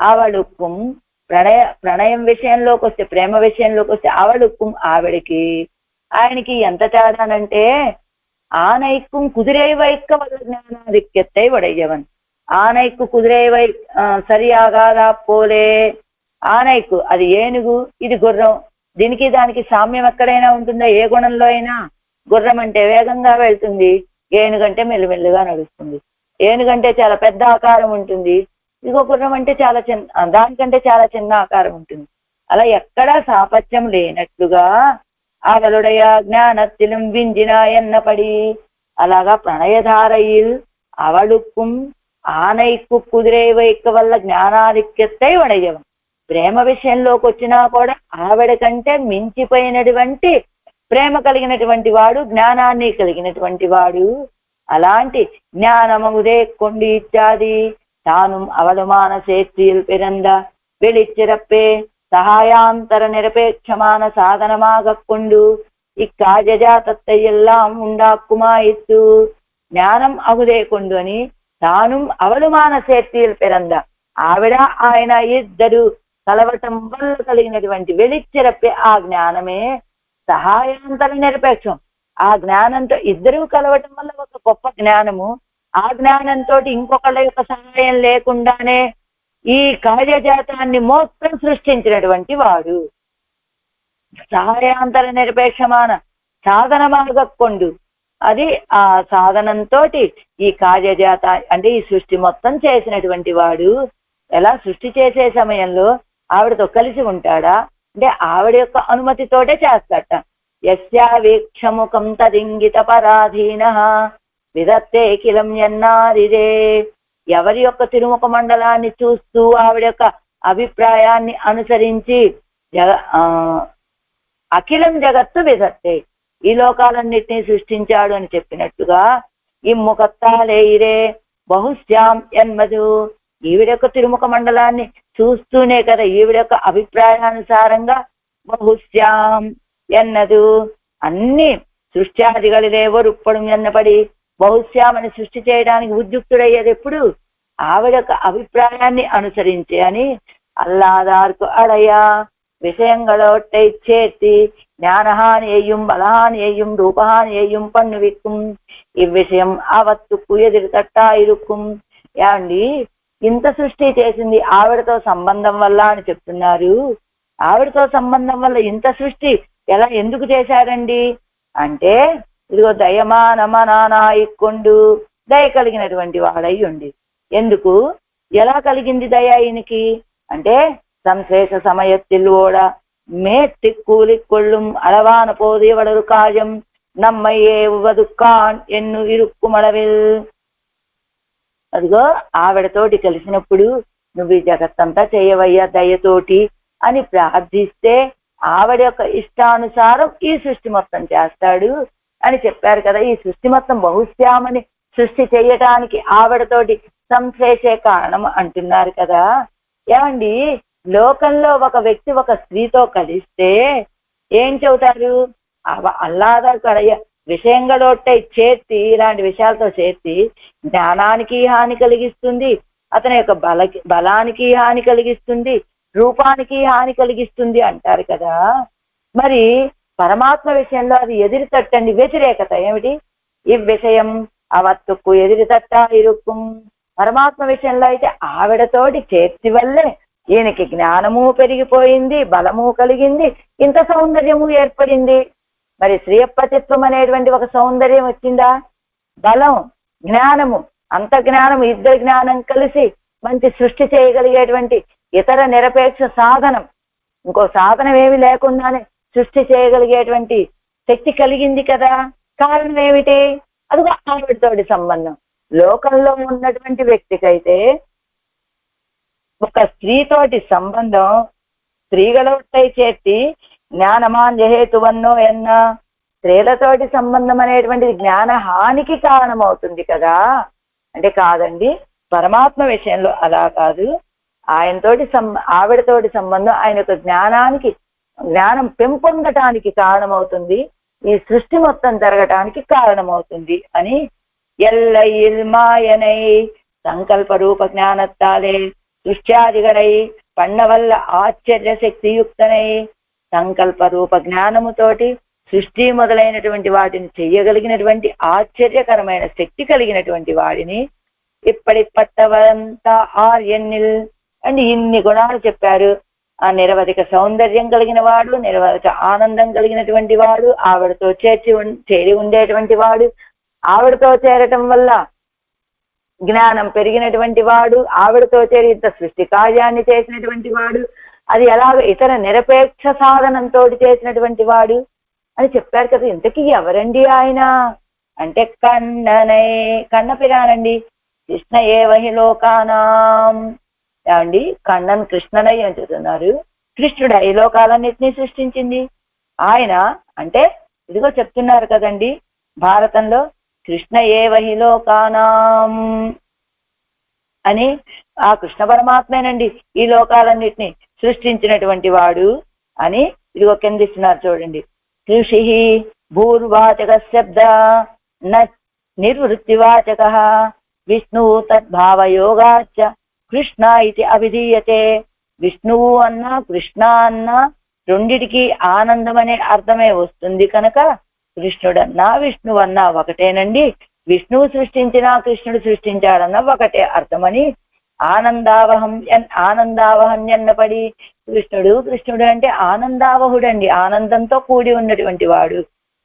అవడుకుం ప్రణయం విషయంలోకి వస్తే, ప్రేమ విషయంలోకి వస్తే అవడుకుం ఆవిడికి ఆయనకి ఎంత తేడానంటే ఆనైక్కుం కుదిరై వైక్క వల్ల జ్ఞానాధిక్యத்தை ఉడయ్యవన్. ఆనైకు కుదిరై వై సరియాగాదా పోలే. ఆనైకు అది ఏనుగు, ఇది గుర్రం. దీనికి దానికి సామ్యం ఎక్కడైనా ఉంటుందా? ఏ గుణంలో అయినా. గుర్రం అంటే వేగంగా వెళ్తుంది, ఏనుగంటే మెల్లిమెల్లిగా నడుస్తుంది. ఏనుగంటే చాలా పెద్ద ఆకారం ఉంటుంది, ఇదిగో గుర్రం అంటే చాలా దానికంటే చాలా చిన్న ఆకారం ఉంటుంది. అలా ఎక్కడా సాపత్యం లేనట్లుగా அவளுடைய ஞானத்திலும் விஞ்சினா என்னபடி. అలాగా ప్రణయధారయిల్ అవడుக்கும் ఆనైకు కుదిరే వైక్క వల్ల జ్ఞానాధిక్యத்தை ఉడయ్యవన్. ప్రేమ విషయంలోకి వచ్చినా కూడా ఆవిడ కంటే మించిపోయినటువంటి ప్రేమ కలిగినటువంటి వాడు, జ్ఞానాన్ని కలిగినటువంటి వాడు. అలాంటి జ్ఞానమముదే కొండి ఇత్యాది తాను అవలుమాన சேற்றில் பிறந்த வெளிச்சிறப்பே சகாயாந்தர நிரபேட்சமான சாதனமாக கொண்டு இக்காஜஜாதத்தை எல்லாம் ఉండాకుమాయిత్తు. జ్ఞానం అగుదే కొండు అని తాను అవలుమాన சேற்றில் பிறந்த ఆవిడ ఆయన ఇద్దరు కలవటం వల్ల కలిగినటువంటి వెలిచ్చిరప్పే ఆ జ్ఞానమే సహాయాంతర నిరపేక్షం. ఆ జ్ఞానంతో ఇద్దరు కలవటం వల్ల ఒక గొప్ప జ్ఞానము. ఆ జ్ఞానంతో ఇంకొకళ్ళ యొక్క సహాయం లేకుండానే ఈ కార్యజాతాన్ని మొత్తం సృష్టించినటువంటి వాడు. సహాయాంతర నిరపేక్షమాన సాధనమాగొండు. అది ఆ సాధనంతో ఈ కార్యజాత అంటే ఈ సృష్టి మొత్తం చేసినటువంటి వాడు. ఎలా సృష్టి చేసే సమయంలో ఆవిడతో కలిసి ఉంటాడా అంటే ఆవిడ యొక్క అనుమతితోటే చేస్తాట. యస్యా వీక్షముఖం తదింగిత పరాధీన విదత్తే కిలం ఎన్నారిదే. ఎవరి యొక్క తిరుముఖ మండలాన్ని చూస్తూ ఆవిడ యొక్క అభిప్రాయాన్ని అనుసరించి అఖిలం జగత్తు విదత్తే, ఈ లోకాలన్నిటినీ సృష్టించాడు అని చెప్పినట్టుగా ఈ ముఖత్తాలేయిరే బహుశ్యాం ఎన్మధు, ఈవిడ యొక్క తిరుముఖ మండలాన్ని చూస్తూనే కదా ఈవిడ యొక్క అభిప్రాయానుసారంగా బహుశ్యాం ఎన్నదు అన్ని సృష్ట్యాదిగలిలేవో రుప్పడం ఎన్నపడి బహుశ్యామని సృష్టి చేయడానికి ఉద్యుక్తుడయ్యేది ఎప్పుడు ఆవిడ యొక్క అభిప్రాయాన్ని అనుసరించి అని. అల్లాదార్కు అడయా விஷயங்களோட்டை சேர்த்தி ஞானஹானியையும் பலஹானியையும் ரூபஹானியையும் பண்ணுவிக்கும் இவ்விషయం ఆవత్తుకు ఎదురు తట్టా ఇరుక్కుం. ఏమండి ఇంత సృష్టి చేసింది ఆవిడతో సంబంధం వల్ల అని చెప్తున్నారు. ఆవిడతో సంబంధం వల్ల ఇంత సృష్టి ఎలా ఎందుకు చేశారండి అంటే ఇదిగో దయమానమనానాయిక్కొండు, దయ కలిగినటువంటి వాడై ఉండి. ఎందుకు ఎలా కలిగింది దయ ఈయనకి అంటే సంశేష సమయத்தில் ஓட மேட்டு கூலிக்கொள்ளும் அளவான போது எவ்வளவு காயம் நம்மையே వదుకాన్ ఎన్ను ఇరుక్కుమళవిల్. అదిగో ఆవిడతోటి కలిసినప్పుడు నువ్వు ఈ జగత్తంతా చేయవయ్యా దయతోటి అని ప్రార్థిస్తే ఆవిడ యొక్క ఇష్టానుసారం ఈ సృష్టి మొత్తం చేస్తాడు అని చెప్పారు కదా. ఈ సృష్టి మొత్తం బహుశ్యామని సృష్టి చేయటానికి ఆవిడతోటి సంశ్లేషే కారణం అంటున్నారు కదా. ఏమండి లోకంలో ఒక వ్యక్తి ఒక స్త్రీతో కలిస్తే ఏం చెబుతారు, అల్లాదా కడయ విషయంగలోటై చేర్చి ఇలాంటి విషయాలతో చేర్చి జ్ఞానానికి హాని కలిగిస్తుంది, అతని యొక్క బలానికి హాని కలిగిస్తుంది, రూపానికి హాని కలిగిస్తుంది అంటారు కదా. మరి పరమాత్మ విషయంలో అది ఎదిరి తట్టండి వ్యతిరేకత ఏమిటి? ఈ విషయం అవత్తుకు ఎదిరి తట్ట ఇరుక్కుం. పరమాత్మ విషయంలో అయితే ఆవిడతోటి చేర్చి వల్లే ఈయనకి జ్ఞానము పెరిగిపోయింది, బలము కలిగింది, ఇంత సౌందర్యము ఏర్పడింది. మరి శ్రీయపతిత్వం అనేటువంటి ఒక సౌందర్యం వచ్చిందా? బలం, జ్ఞానము, అంత జ్ఞానము ఇద్దరు జ్ఞానం కలిసి మంచి సృష్టి చేయగలిగేటువంటి ఇతర నిరపేక్ష సాధనం, ఇంకో సాధనం ఏమి లేకుండానే సృష్టి చేయగలిగేటువంటి శక్తి కలిగింది కదా. కారణం ఏమిటి? అదిగో ఆవిడతోటి సంబంధం. లోకంలో ఉన్నటువంటి వ్యక్తికైతే ఒక స్త్రీతోటి సంబంధం స్త్రీகளோட்டை చేర్చి జ్ఞానమాంజహేతువన్నో ఎన్న స్త్రీలతోటి సంబంధం అనేటువంటిది జ్ఞాన హానికి కారణమవుతుంది కదా. అంటే కాదండి, పరమాత్మ విషయంలో అలా కాదు. ఆయనతోటి ఆవిడతోటి సంబంధం ఆయన యొక్క జ్ఞానానికి, జ్ఞానం పెంపొందటానికి కారణమవుతుంది, ఈ సృష్టి మొత్తం జరగటానికి కారణమవుతుంది అని. ఎల్లయిల్ మాయనై సంకల్ప రూప జ్ఞానత్తాలే సృష్ట్యాదిగడై పన్నవల్ల ఆశ్చర్య శక్తియుక్తనై, సంకల్ప రూప జ్ఞానముతోటి సృష్టి మొదలైనటువంటి వాటిని చెయ్యగలిగినటువంటి ఆశ్చర్యకరమైన శక్తి కలిగినటువంటి వాడిని ఇప్పటి పట్టవంతా ఆర్యన్నిల్ అని ఇన్ని గుణాలు చెప్పారు. ఆ నిరవధిక సౌందర్యం కలిగిన వాడు, నిరవధిక ఆనందం కలిగినటువంటి వాడు, ఆవిడతో చేరి ఉండేటువంటి వాడు, ఆవిడతో చేరటం వల్ల జ్ఞానం పెరిగినటువంటి వాడు, ఆవిడతో చేరి ఇంత సృష్టి కార్యాన్ని చేసినటువంటి వాడు, అది ఎలాగ ఇతర నిరపేక్ష సాధనంతో చేసినటువంటి వాడు అని చెప్పారు కదా. ఇంతకీ ఎవరండి ఆయన అంటే కన్నపిరానండి. కృష్ణ ఏవహి లోకానాం ఏమండి కண்ணన్ కృష్ణనయ్య అని చెప్తున్నారు. కృష్ణుడు ఈ లోకాలన్నింటినీ సృష్టించింది ఆయన. అంటే ఇదిగో చెప్తున్నారు కదండి భారతంలో, కృష్ణ ఏవహి లోకానాం అని. ఆ కృష్ణ పరమాత్మేనండి ఈ లోకాలన్నిటినీ సృష్టించినటువంటి వాడు అని ఇదిగో కిందిస్తున్నారు చూడండి. కృషి భూర్వాచక శబ్ద నిర్వృత్తివాచక విష్ణు తద్భావయోగాచ కృష్ణ ఇది అభిధీయతే. విష్ణువు అన్నా కృష్ణ అన్నా రెండిటికి ఆనందం అనే అర్థమే వస్తుంది కనుక కృష్ణుడన్నా విష్ణువన్నా ఒకటేనండి. విష్ణువు సృష్టించినా కృష్ణుడు సృష్టించాడన్నా ఒకటే అర్థమని ఆనందావహం ఎన్నపడి కృష్ణుడు అంటే ఆనందావహుడండి, ఆనందంతో కూడి ఉన్నటువంటి వాడు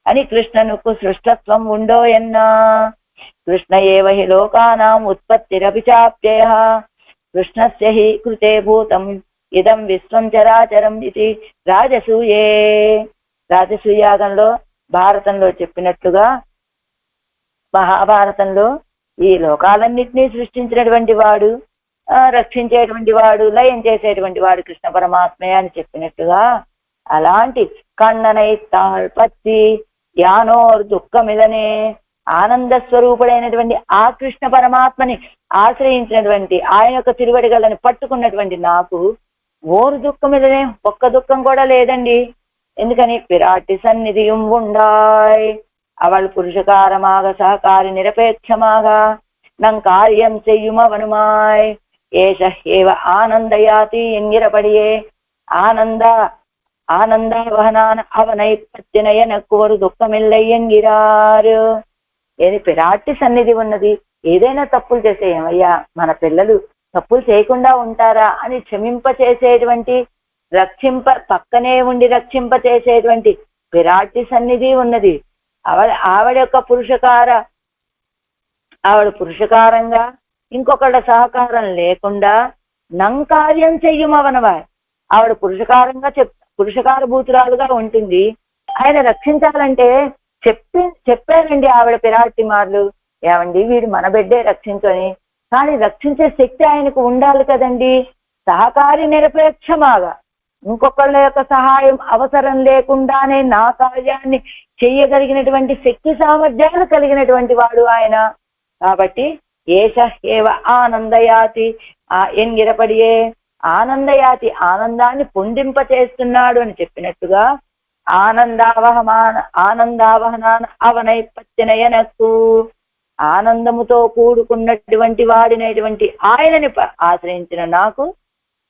అని. కృష్ణనుకు సృష్టత్వం ఉండో ఎన్నా కృష్ణ ఏవహి లోకానాం ఉత్పత్తిరపి చాప్యయ కృష్ణస్య హి కృతే భూతం ఇదం విశ్వం చరాచరం ఇది రాజసూయే. రాజసూయాగంలో భారతంలో చెప్పినట్లుగా మహాభారతంలో ఈ లోకాలన్నింటినీ సృష్టించినటువంటి వాడు, రక్షించేటువంటి వాడు, లయం చేసేటువంటి వాడు కృష్ణ పరమాత్మే అని చెప్పినట్టుగా అలాంటి కన్ననై తాళ్పత్తి యానోర్ దుఃఖమిదనే ఆనంద స్వరూపుడైనటువంటి ఆ కృష్ణ పరమాత్మని ఆశ్రయించినటువంటి ఆయన యొక్క తిరువడిగలను పట్టుకున్నటువంటి నాకు ఓరు దుఃఖమిదనే ఒక్క దుఃఖం కూడా లేదండి. ఎందుకని పిరాటి సన్నిధియం ఉండాయ్ அவள் புருஷகாரமாக சககாரி நிரபேட்சமாக நங் காரியம் செய்யும் அவனுமாய் ஏஷ ஏவ ஆனந்தயாதி என்கிறபடியே ஆனந்தாவகனான அவனை பற்றின எனக்கு ஒரு దుఃఖమిల్లై ఎన్గిరారు. ఏది పిరాటి సన్నిధి ఉన్నది, ఏదైనా తప్పులు చేసే ఏమయ్యా మన పిల్లలు తప్పులు చేయకుండా ఉంటారా అని క్షమింపచేసేటువంటి పక్కనే ఉండి రక్షింపచేసేటువంటి పిరాటి సన్నిధి ఉన్నది. ఆవిడ యొక్క ఆవిడ పురుషకారంగా ఇంకొకళ్ళ సహకారం లేకుండా నంకార్యం చెయ్యమవనవా. ఆవిడ పురుషకార భూతురాలుగా ఉంటుంది. ఆయన రక్షించాలంటే చెప్పారండి ఆవిడ పిరాటి మార్లు, ఏమండి వీడు మన బిడ్డే రక్షించని. కానీ రక్షించే శక్తి ఆయనకు ఉండాలి కదండి. సహకారి నిరపేక్షమాగా ఇంకొకళ్ళ యొక్క సహాయం అవసరం లేకుండానే నా కార్యాన్ని చెయ్యగలిగినటువంటి శక్తి సామర్థ్యాలు కలిగినటువంటి వాడు ఆయన. కాబట్టి ఏష ఏవ ఆనందయాతి ఎన్గిరపడియే ఆనందయాతి ఆనందాన్ని పొందింపచేస్తున్నాడు అని చెప్పినట్టుగా ఆనందావహనాన అవనైపత్తినయనకు ఆనందముతో కూడుకున్నటువంటి వాడినటువంటి ఆయనని ఆశ్రయించిన నాకు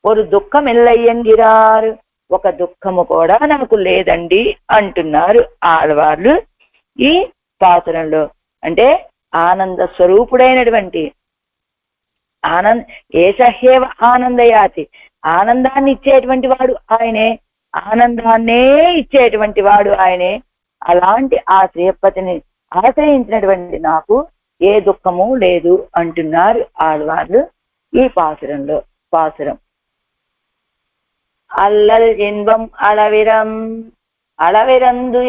ఒక దుఃఖం ఎల్లయ్యంగిరారు, ఒక దుఃఖము కూడా నాకు లేదండి అంటున్నారు ఆడవాళ్ళు ఈ పాత్రంలో. అంటే ఆనంద స్వరూపుడైనటువంటి ఏషహేవ ఆనందయాతి ఆనందాన్ని ఇచ్చేటువంటి వాడు ఆయనే, ఆనందాన్నే ఇచ్చేటువంటి వాడు ఆయనే. అలాంటి ఆ శ్రీపతిని ఆశ్రయించినటువంటి నాకు ఏ దుఃఖము లేదు అంటున్నారు ఆడవాళ్ళు ఈ పాసురంలో. పాసురం அல்லல் இன்பம் அளவிறந்து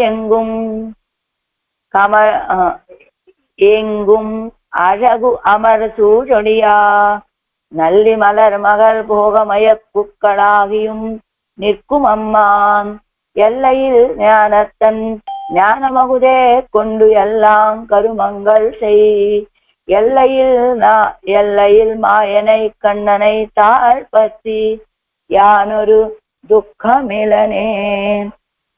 எங்கும் அழகு அமர் சூழொழியா நல்லி மலர் மகள் போகமய புக்களாகியும் நிற்கும் அம்மான் எல்லையில் ஞானத்தன் ஞானமகுதே கொண்டு எல்லாம் கருமங்கள் செய் எல்லையில் மாயனை கண்ணனை தாழ்பத்தி யானொரு துக்கமிலனே.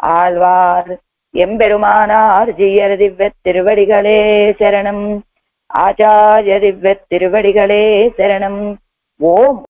ஆழ்வார் எம்பெருமானார் ஜீயர் திவ்யத் திருவடிகளே சரணம். ஆச்சாரிய திவ்யத் திருவடிகளே சரணம். ஓம்.